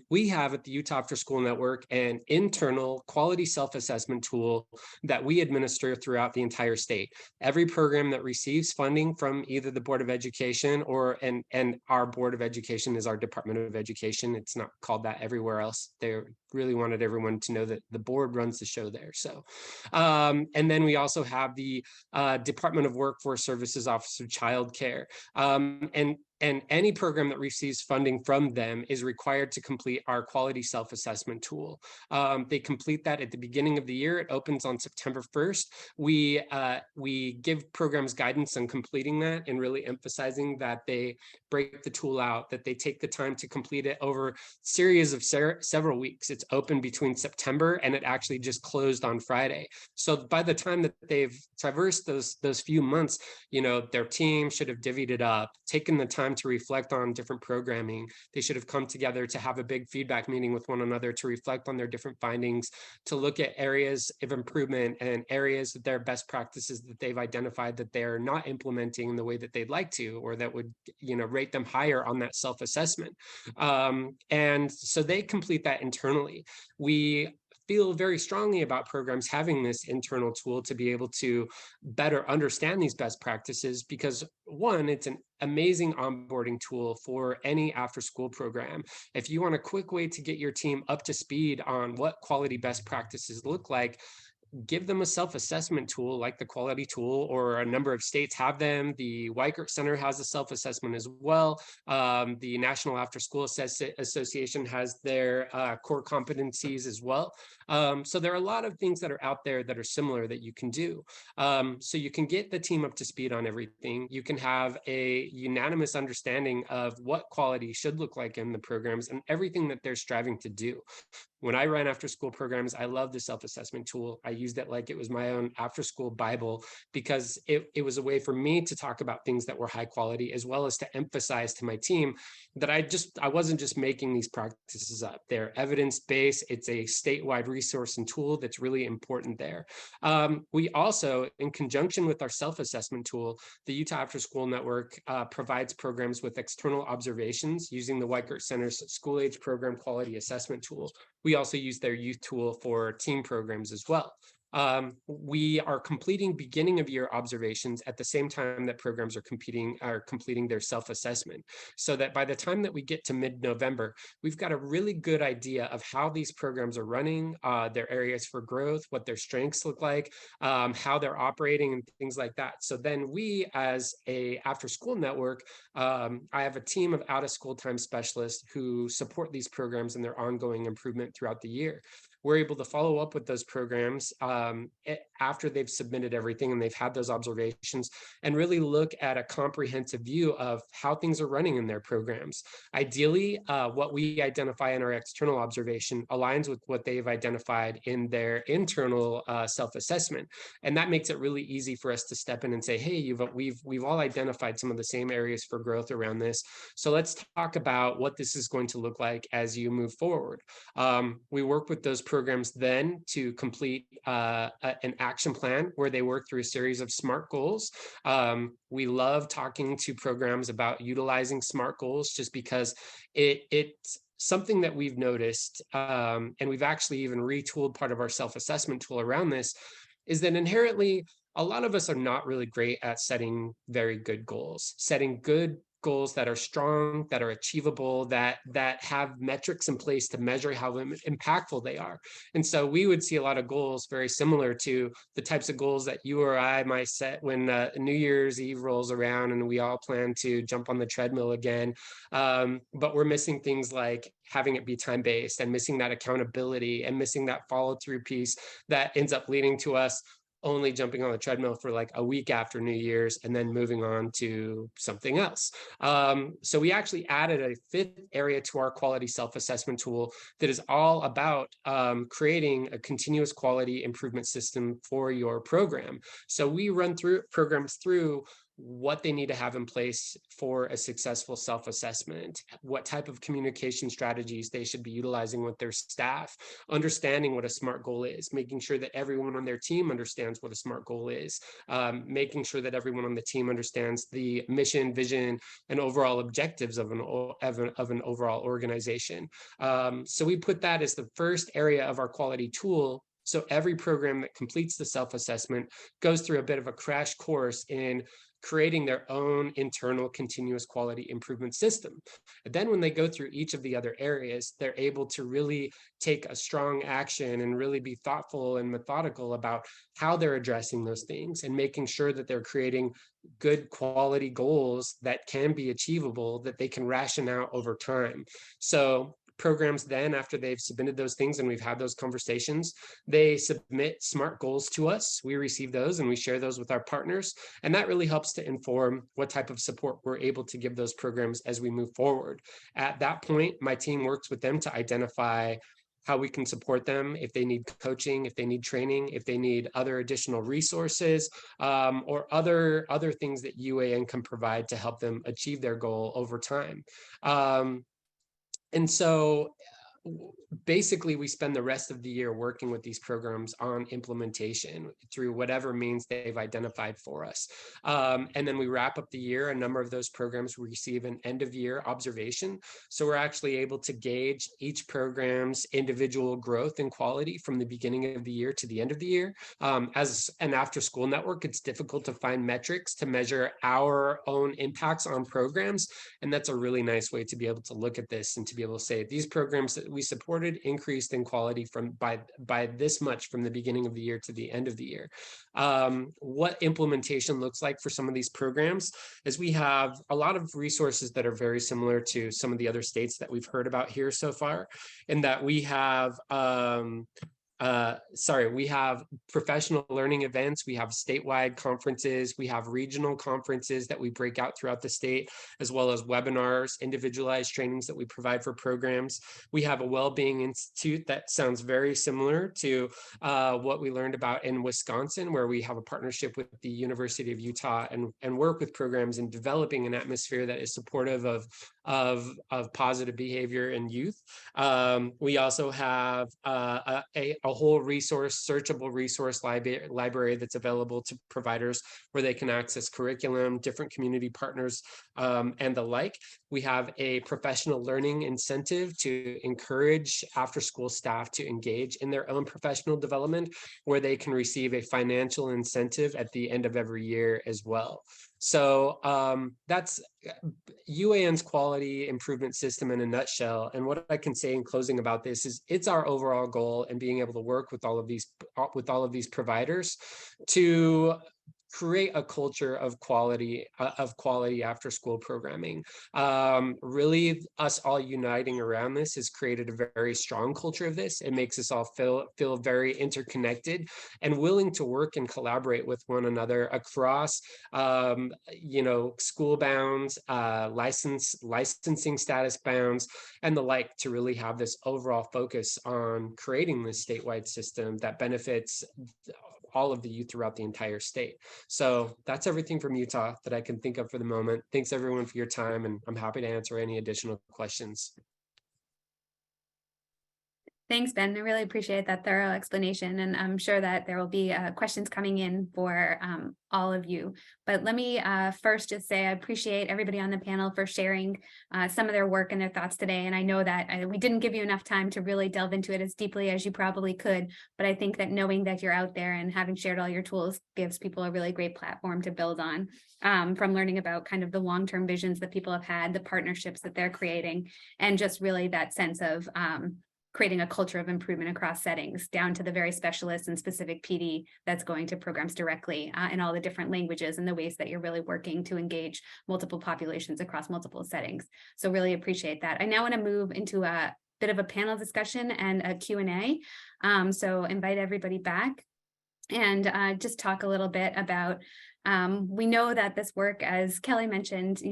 we have at the Utah After School Network an internal quality self-assessment tool that we administer throughout the entire state. Every program that receives funding from either the Board of Education and our Board of Education is our Department of Education. It's not called that everywhere else. They really wanted everyone to know that the board runs the show there. So, and then we also have the Department of Workforce Services Office of Child Care. And any program that receives funding from them is required to complete our quality self-assessment tool. They complete that at the beginning of the year. It opens on September 1st. We give programs guidance on completing that and really emphasizing that they break the tool out, that they take the time to complete it over a series of several weeks. It's open between September and it actually just closed on Friday. So by the time that they've traversed those few months, you know, their team should have divvied it up, taken the time to reflect on different programming. They should have come together to have a big feedback meeting with one another to reflect on their different findings, to look at areas of improvement and areas that their best practices that they've identified that they're not implementing in the way that they'd like to, or that would, you know, rate them higher on that self-assessment. And so they complete that internally. We feel very strongly about programs having this internal tool to be able to better understand these best practices, because one, it's an amazing onboarding tool for any after-school program. If you want a quick way to get your team up to speed on what quality best practices look like, give them a self-assessment tool like the quality tool, or a number of states have them. The Weikert Center has a self-assessment as well. The National After School Association has their core competencies as well. So there are a lot of things that are out there that are similar that you can do. So you can get the team up to speed on everything. You can have a unanimous understanding of what quality should look like in the programs and everything that they're striving to do. When I ran after school programs, I love the self-assessment tool. I used it like it was my own after school Bible, because it was a way for me to talk about things that were high quality, as well as to emphasize to my team that I wasn't just making these practices up. They're evidence-based. It's a statewide resource and tool that's really important there. We also, in conjunction with our self-assessment tool, the Utah After School Network provides programs with external observations using the Weikert Center's School Age Program Quality Assessment Tool. We also use their youth tool for team programs as well. we are completing beginning of year observations at the same time that programs are completing their self-assessment, so that by the time that we get to mid-November, we've got a really good idea of how these programs are running, their areas for growth, what their strengths look like, how they're operating, and things like that. So then we, as a after-school network, I have a team of out-of-school time specialists who support these programs and their ongoing improvement throughout the year. We're able to follow up with those programs after they've submitted everything and they've had those observations, and really look at a comprehensive view of how things are running in their programs. Ideally, what we identify in our external observation aligns with what they've identified in their internal self-assessment. And that makes it really easy for us to step in and say, hey, we've all identified some of the same areas for growth around this. So let's talk about what this is going to look like as you move forward. We work with those programs then to complete an action plan where they work through a series of SMART goals. We love talking to programs about utilizing SMART goals just because it's something that we've noticed, and we've actually even retooled part of our self-assessment tool around this, is that inherently a lot of us are not really great at setting very good goals, setting good goals that are strong, that are achievable, that have metrics in place to measure how impactful they are. And so we would see a lot of goals very similar to the types of goals that you or I might set when New Year's Eve rolls around and we all plan to jump on the treadmill again. But we're missing things like having it be time-based, and missing that accountability, and missing that follow-through piece that ends up leading to us only jumping on the treadmill for like a week after New Year's and then moving on to something else. So we actually added a fifth area to our quality self-assessment tool that is all about creating a continuous quality improvement system for your program. So we run through programs through what they need to have in place for a successful self-assessment, what type of communication strategies they should be utilizing with their staff, understanding what a SMART goal is, making sure that everyone on their team understands what a SMART goal is, making sure that everyone on the team understands the mission, vision, and overall objectives of an overall organization. So we put that as the first area of our quality tool. So every program that completes the self-assessment goes through a bit of a crash course in creating their own internal continuous quality improvement system. And then when they go through each of the other areas, they're able to really take a strong action and really be thoughtful and methodical about how they're addressing those things, and making sure that they're creating good quality goals that can be achievable, that they can ration out over time. So programs then, after they've submitted those things and we've had those conversations, they submit SMART goals to us. We receive those and we share those with our partners. And that really helps to inform what type of support we're able to give those programs as we move forward. At that point, my team works with them to identify how we can support them, if they need coaching, if they need training, if they need other additional resources, or other things that UAN can provide to help them achieve their goal over time. And so basically, we spend the rest of the year working with these programs on implementation through whatever means they've identified for us. And then we wrap up the year. A number of those programs receive an end of year observation. So we're actually able to gauge each program's individual growth and quality from the beginning of the year to the end of the year. As an after school network, it's difficult to find metrics to measure our own impacts on programs. And that's a really nice way to be able to look at this and to be able to say these programs that we supported increased in quality by this much from the beginning of the year to the end of the year. What implementation looks like for some of these programs is we have a lot of resources that are very similar to some of the other states that we've heard about here so far, in that we have we have professional learning events, we have statewide conferences, we have regional conferences that we break out throughout the state, as well as webinars, individualized trainings that we provide for programs. We have a well-being institute that sounds very similar to what we learned about in Wisconsin, where we have a partnership with the University of Utah and work with programs in developing an atmosphere that is supportive of positive behavior in youth. We also have a a whole resource, searchable resource library that's available to providers where they can access curriculum, different community partners, and the like. We have a professional learning incentive to encourage after-school staff to engage in their own professional development, where they can receive a financial incentive at the end of every year as well. So that's UAN's quality improvement system in a nutshell. And what I can say in closing about this is it's our overall goal in being able to work with all of these providers to create a culture of quality after school programming. Really, us all uniting around this has created a very strong culture of this. It makes us all feel very interconnected and willing to work and collaborate with one another across, school bounds, licensing status bounds, and the like, to really have this overall focus on creating this statewide system that benefits all of the youth throughout the entire state. So that's everything from Utah that I can think of for the moment. Thanks everyone for your time, and I'm happy to answer any additional questions. Thanks, Ben. I really appreciate that thorough explanation, and I'm sure that there will be questions coming in for all of you. But let me first just say I appreciate everybody on the panel for sharing some of their work and their thoughts today. And I know that we didn't give you enough time to really delve into it as deeply as you probably could, but I think that knowing that you're out there and having shared all your tools gives people a really great platform to build on, from learning about kind of the long-term visions that people have had, the partnerships that they're creating, and just really that sense of creating a culture of improvement across settings, down to the very specialist and specific PD that's going to programs directly, in all the different languages and the ways that you're really working to engage multiple populations across multiple settings. So really appreciate that. I now want to move into a bit of a panel discussion and a Q&A. So invite everybody back and just talk a little bit about, we know that this work, as Kelly mentioned,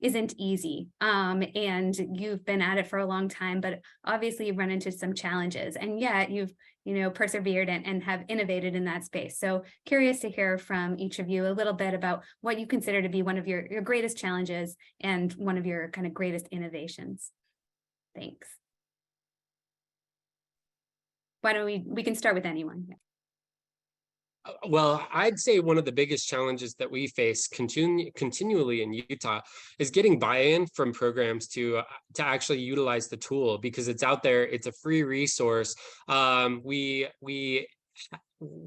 isn't easy, and you've been at it for a long time, but obviously you've run into some challenges, and yet you've persevered and have innovated in that space. So curious to hear from each of you a little bit about what you consider to be one of your greatest challenges and one of your kind of greatest innovations. Thanks. Why don't we can start with anyone. Well, I'd say one of the biggest challenges that we face continually in Utah is getting buy-in from programs to actually utilize the tool, because it's out there. It's a free resource. We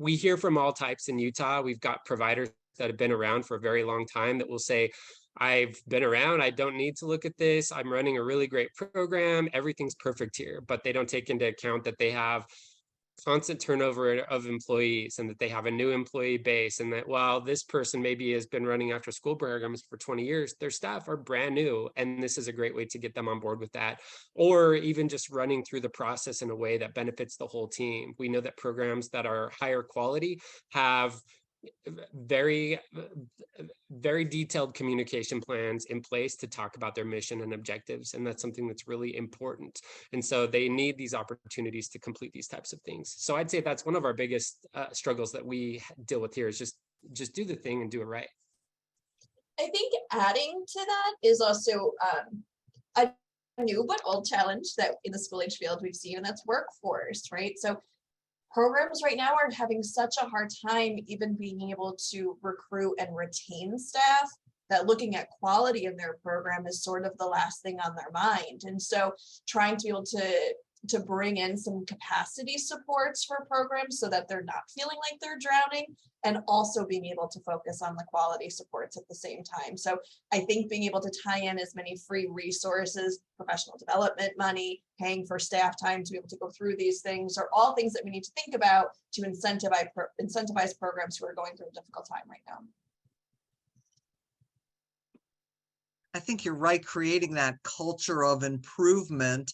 hear from all types in Utah. We've got providers that have been around for a very long time that will say, I've been around, I don't need to look at this. I'm running a really great program. Everything's perfect here. But they don't take into account that they have constant turnover of employees, and that they have a new employee base, and that while this person maybe has been running after school programs for 20 years, their staff are brand new, and this is a great way to get them on board with that, or even just running through the process in a way that benefits the whole team. We know that programs that are higher quality have very detailed communication plans in place to talk about their mission and objectives, and that's something that's really important. And so they need these opportunities to complete these types of things. So I'd say that's one of our biggest struggles that we deal with here, is just do the thing and do it right. I think adding to that is also a new but old challenge that in the school age field we've seen, and that's workforce, right? So programs right now are having such a hard time even being able to recruit and retain staff, that looking at quality in their program is sort of the last thing on their mind. And so trying to be able to bring in some capacity supports for programs so that they're not feeling like they're drowning, and also being able to focus on the quality supports at the same time. So I think being able to tie in as many free resources, professional development money, paying for staff time to be able to go through these things, are all things that we need to think about to incentivize programs who are going through a difficult time right now. I think you're right, creating that culture of improvement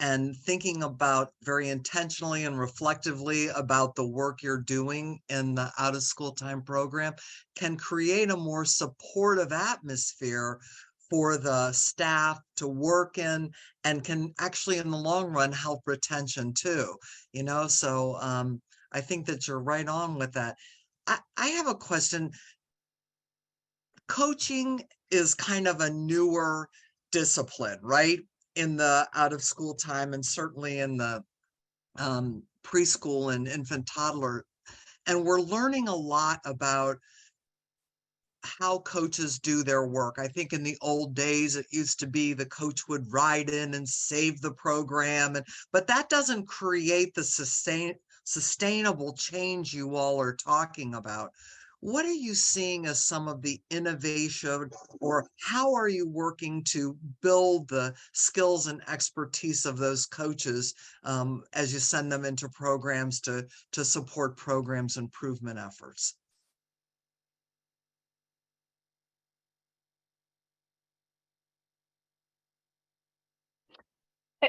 and thinking about very intentionally and reflectively about the work you're doing in the out of school time program can create a more supportive atmosphere for the staff to work in, and can actually in the long run help retention too, so I think that you're right on with that. I have a question. Coaching is kind of a newer discipline, right? In the out of school time, and certainly in the preschool and infant toddler. And we're learning a lot about how coaches do their work. I think in the old days, it used to be the coach would ride in and save the program, but that doesn't create the sustainable change you all are talking about. What are you seeing as some of the innovation, or how are you working to build the skills and expertise of those coaches as you send them into programs to support programs improvement efforts?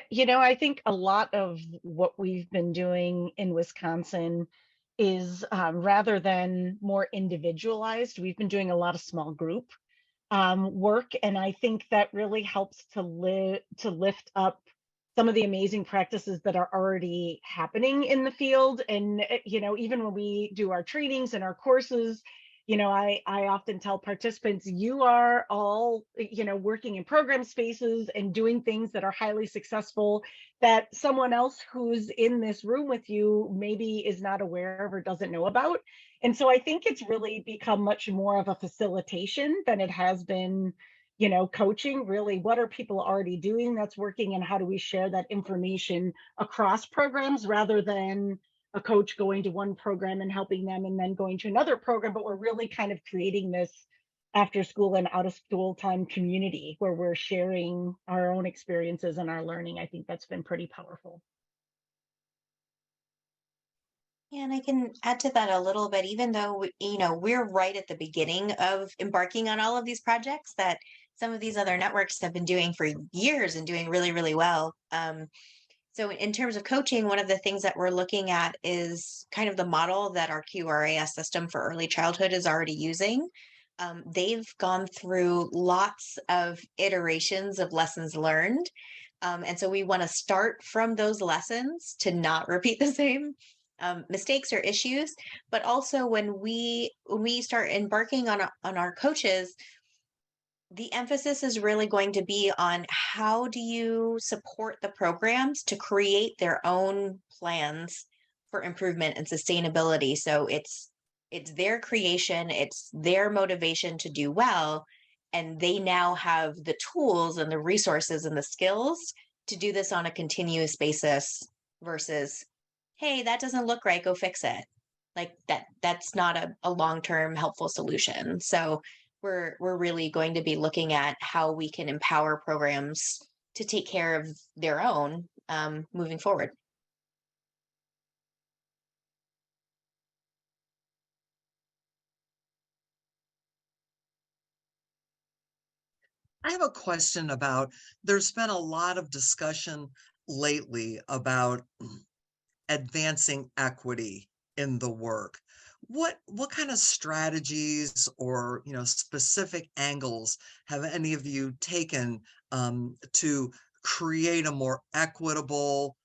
You know, I think a lot of what we've been doing in Wisconsin is rather than more individualized, we've been doing a lot of small group work. And I think that really helps to lift up some of the amazing practices that are already happening in the field. And, you know, even when we do our trainings and our courses, you know, I often tell participants, you are all, you know, working in program spaces and doing things that are highly successful that someone else who's in this room with you maybe is not aware of or doesn't know about. And so I think it's really become much more of a facilitation than it has been, you know, coaching. Really, what are people already doing that's working, and how do we share that information across programs rather than a coach going to one program and helping them and then going to another program. But we're really kind of creating this after school and out of school time community where we're sharing our own experiences and our learning. I think that's been pretty powerful. Yeah, and I can add to that a little bit, even though, you know, we're right at the beginning of embarking on all of these projects that some of these other networks have been doing for years and doing really, really well. So in terms of coaching, one of the things that we're looking at is kind of the model that our QRAS system for early childhood is already using. They've gone through lots of iterations of lessons learned. And so we want to start from those lessons to not repeat the same mistakes or issues. But also when we start embarking on our coaches, the emphasis is really going to be on how do you support the programs to create their own plans for improvement and sustainability. So it's their creation, it's their motivation to do well, and they now have the tools and the resources and the skills to do this on a continuous basis versus, hey, that doesn't look right, go fix it. Like that's not a long-term helpful solution. So we're really going to be looking at how we can empower programs to take care of their own moving forward. I have a question about, there's been a lot of discussion lately about advancing equity in the work. What kind of strategies or, you know, specific angles have any of you taken to create a more equitable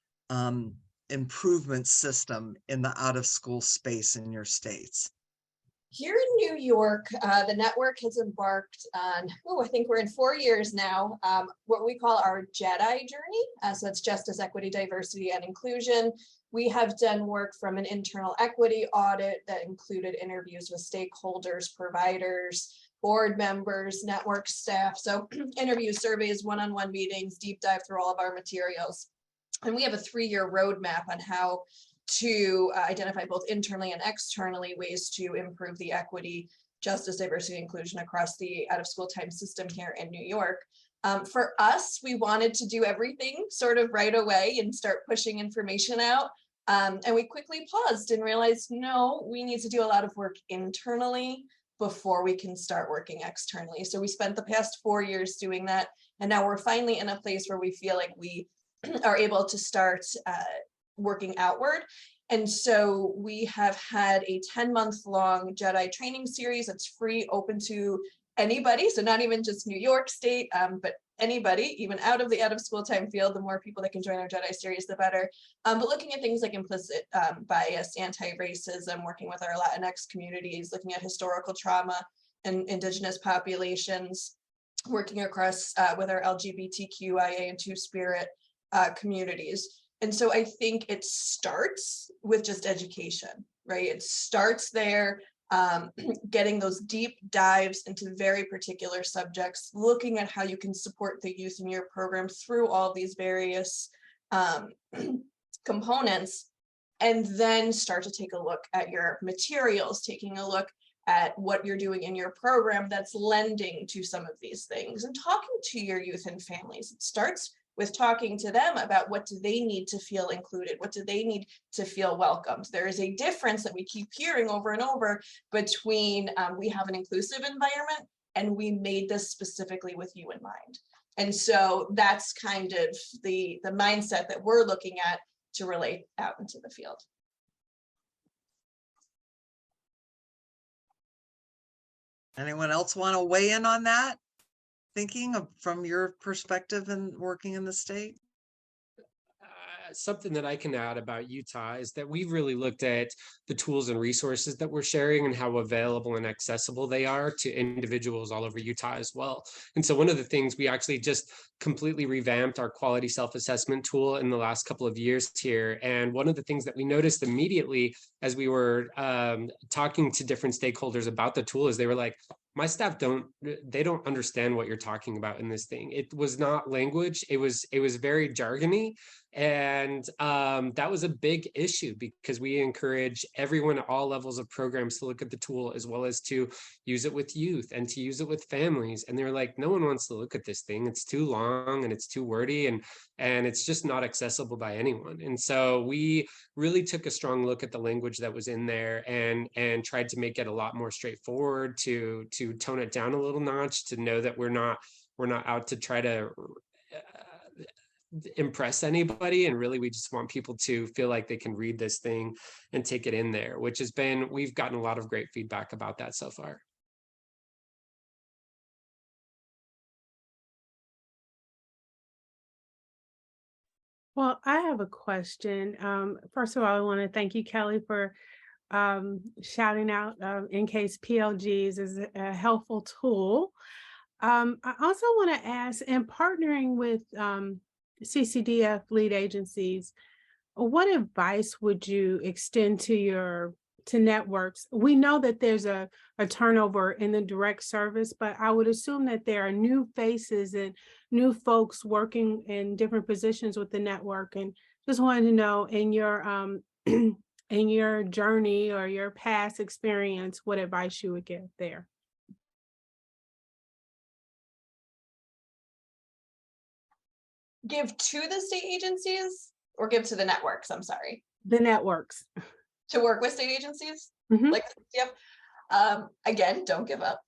improvement system in the out of school space in your states? Here in New York, the network has embarked on, I think we're in 4 years now, what we call our JEDI journey. So it's Justice, Equity, Diversity, and Inclusion. We have done work from an internal equity audit that included interviews with stakeholders, providers, board members, network staff. So interviews, surveys, one-on-one meetings, deep dive through all of our materials. And we have a 3-year roadmap on how to identify both internally and externally ways to improve the equity, justice, diversity, inclusion across the out-of-school time system here in New York. For us, we wanted to do everything sort of right away and start pushing information out. And we quickly paused and realized, no, we need to do a lot of work internally before we can start working externally. So we spent the past 4 years doing that. And now we're finally in a place where we feel like we are able to start working outward. And so we have had a 10-month-long JEDI training series that's free, open to anybody. So not even just New York State, but anybody, even out of the out-of-school time field. The more people that can join our JEDI series, the better. But looking at things like implicit bias, anti-racism, working with our Latinx communities, looking at historical trauma and Indigenous populations, working across with our LGBTQIA and Two-Spirit communities. And so I think it starts with just education, right? It starts there, getting those deep dives into very particular subjects, looking at how you can support the youth in your program through all these various components, and then start to take a look at your materials, taking a look at what you're doing in your program that's lending to some of these things, and talking to your youth and families. It starts with talking to them about what do they need to feel included, what do they need to feel welcomed. There is a difference that we keep hearing over and over between we have an inclusive environment and we made this specifically with you in mind. And so that's kind of the mindset that we're looking at to relate out into the field. Anyone else want to weigh in on that? Thinking of from your perspective and working in the state? Something that I can add about Utah is that we've really looked at the tools and resources that we're sharing and how available and accessible they are to individuals all over Utah as well. And so one of the things, we actually just completely revamped our quality self-assessment tool in the last couple of years here. And one of the things that we noticed immediately as we were talking to different stakeholders about the tool is they were like, my staff don't understand what you're talking about in this thing. It was not language. It was very jargony. And that was a big issue because we encourage everyone at all levels of programs to look at the tool as well as to use it with youth and to use it with families. And they're like, no one wants to look at this thing. It's too long and it's too wordy and it's just not accessible by anyone. And so we really took a strong look at the language that was in there and tried to make it a lot more straightforward, to tone it down a little notch, to know that we're not out to try to impress anybody, and really we just want people to feel like they can read this thing and take it in there, which has been, we've gotten a lot of great feedback about that so far. Well, I have a question. First of all, I want to thank you, Kelly, for shouting out in case PLGs is a helpful tool. I also want to ask, in partnering with CCDF lead agencies, what advice would you extend to networks? We know that there's a turnover in the direct service, but I would assume that there are new faces and new folks working in different positions with the network. And just wanted to know, in your in your journey or your past experience, what advice you would give there. Give to the state agencies or give to the networks? I'm sorry. The networks. To work with state agencies? Mm-hmm. Like, yep. Again, don't give up.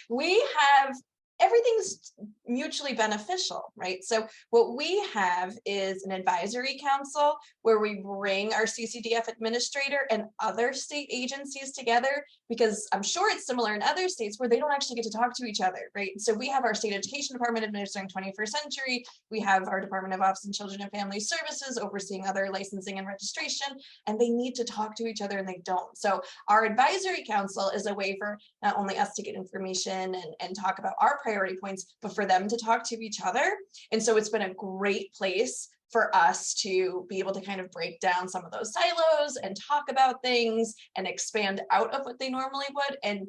We have, everything's mutually beneficial, right? So what we have is an advisory council where we bring our CCDF administrator and other state agencies together, because I'm sure it's similar in other states where they don't actually get to talk to each other, right? So we have our state education department administering 21st century. We have our Department of Office and Children and Family Services overseeing other licensing and registration, and they need to talk to each other and they don't. So our advisory council is a way for not only us to get information and talk about our priority points, but for them to talk to each other. And so it's been a great place for us to be able to kind of break down some of those silos and talk about things and expand out of what they normally would. And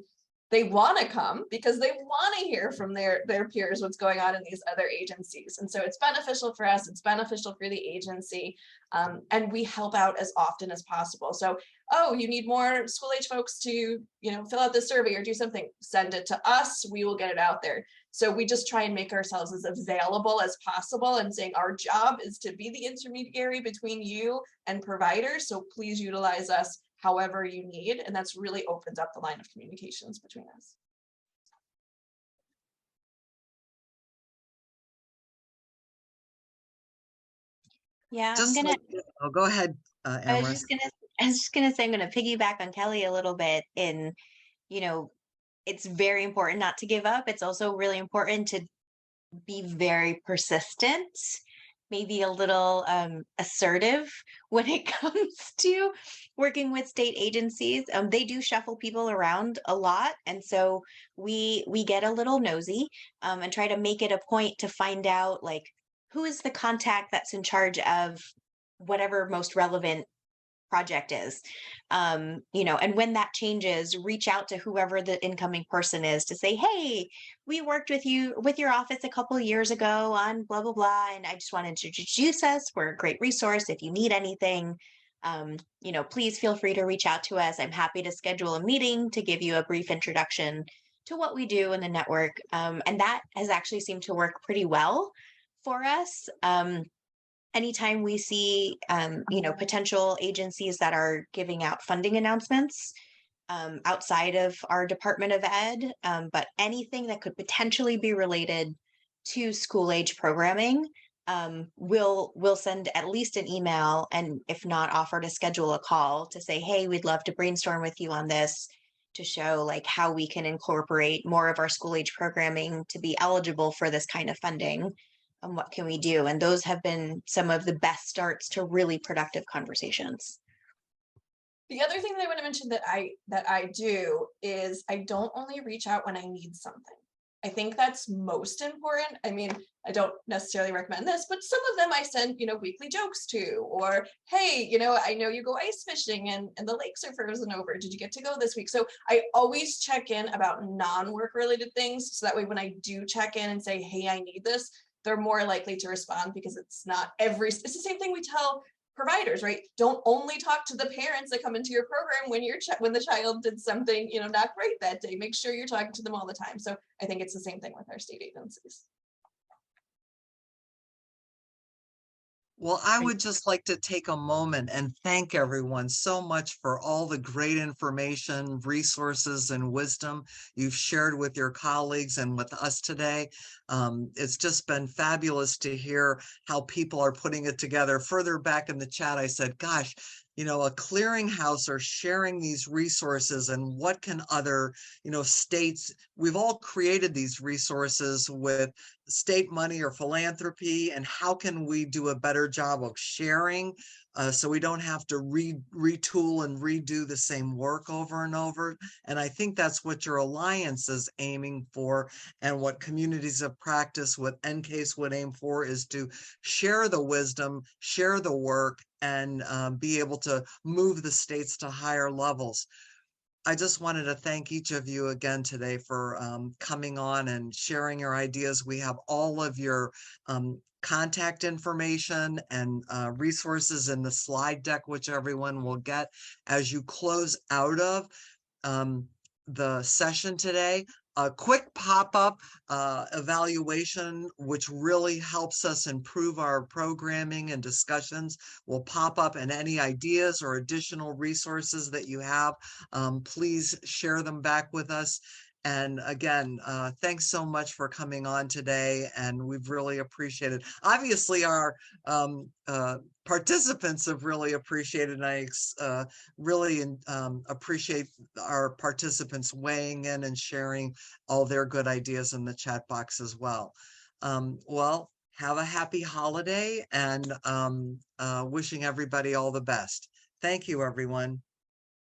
they want to come because they want to hear from their peers what's going on in these other agencies. And so it's beneficial for us, it's beneficial for the agency, and we help out as often as possible. So, oh, you need more school age folks to, fill out this survey or do something, send it to us, we will get it out there. So we just try and make ourselves as available as possible and saying our job is to be the intermediary between you and providers. So please utilize us however you need. And that's really opens up the line of communications between us. Yeah, go ahead. I was just gonna say, I'm gonna piggyback on Kelly a little bit in, it's very important not to give up. It's also really important to be very persistent, maybe a little assertive when it comes to working with state agencies. They do shuffle people around a lot. And so we get a little nosy and try to make it a point to find out, like, who is the contact that's in charge of whatever most relevant project is. You know, and when that changes, reach out to whoever the incoming person is to say, hey, we worked with your office a couple of years ago on blah, blah, blah. And I just wanted to introduce us. We're a great resource. If you need anything, you know, please feel free to reach out to us. I'm happy to schedule a meeting to give you a brief introduction to what we do in the network. And that has actually seemed to work pretty well for us. Anytime we see, you know, potential agencies that are giving out funding announcements outside of our Department of Ed, but anything that could potentially be related to school age programming, we'll send at least an email, and if not, offer to schedule a call to say, hey, we'd love to brainstorm with you on this, to show like how we can incorporate more of our school age programming to be eligible for this kind of funding. And what can we do? And those have been some of the best starts to really productive conversations. The other thing that I want to mention that I do is I don't only reach out when I need something. I think that's most important. I mean, I don't necessarily recommend this, but some of them I send, you know, weekly jokes to, or, hey, you know, I know you go ice fishing and the lakes are frozen over. Did you get to go this week? So I always check in about non-work related things. So that way, when I do check in and say, hey, I need this, they're more likely to respond, because it's the same thing we tell providers, right? Don't only talk to the parents that come into your program when the child did something, you know, not great that day. Make sure you're talking to them all the time. So I think it's the same thing with our state agencies. Well, I would just like to take a moment and thank everyone so much for all the great information, resources, and wisdom you've shared with your colleagues and with us today. It's just been fabulous to hear how people are putting it together. Further back in the chat, I said, gosh, you know, a clearinghouse are sharing these resources, and what can other, you know, states, we've all created these resources with state money or philanthropy, and how can we do a better job of sharing so we don't have to retool and redo the same work over and over. And I think that's what your alliance is aiming for, and what communities of practice with NCASE would aim for, is to share the wisdom, share the work, and be able to move the states to higher levels. I just wanted to thank each of you again today for coming on and sharing your ideas. We have all of your contact information and resources in the slide deck, which everyone will get as you close out of the session today. A quick pop-up evaluation, which really helps us improve our programming and discussions, will pop up, and any ideas or additional resources that you have, please share them back with us. And again, thanks so much for coming on today, and we've really appreciated. Obviously, our participants have really appreciated, and I really appreciate our participants weighing in and sharing all their good ideas in the chat box as well. Well, have a happy holiday, and wishing everybody all the best. Thank you, everyone.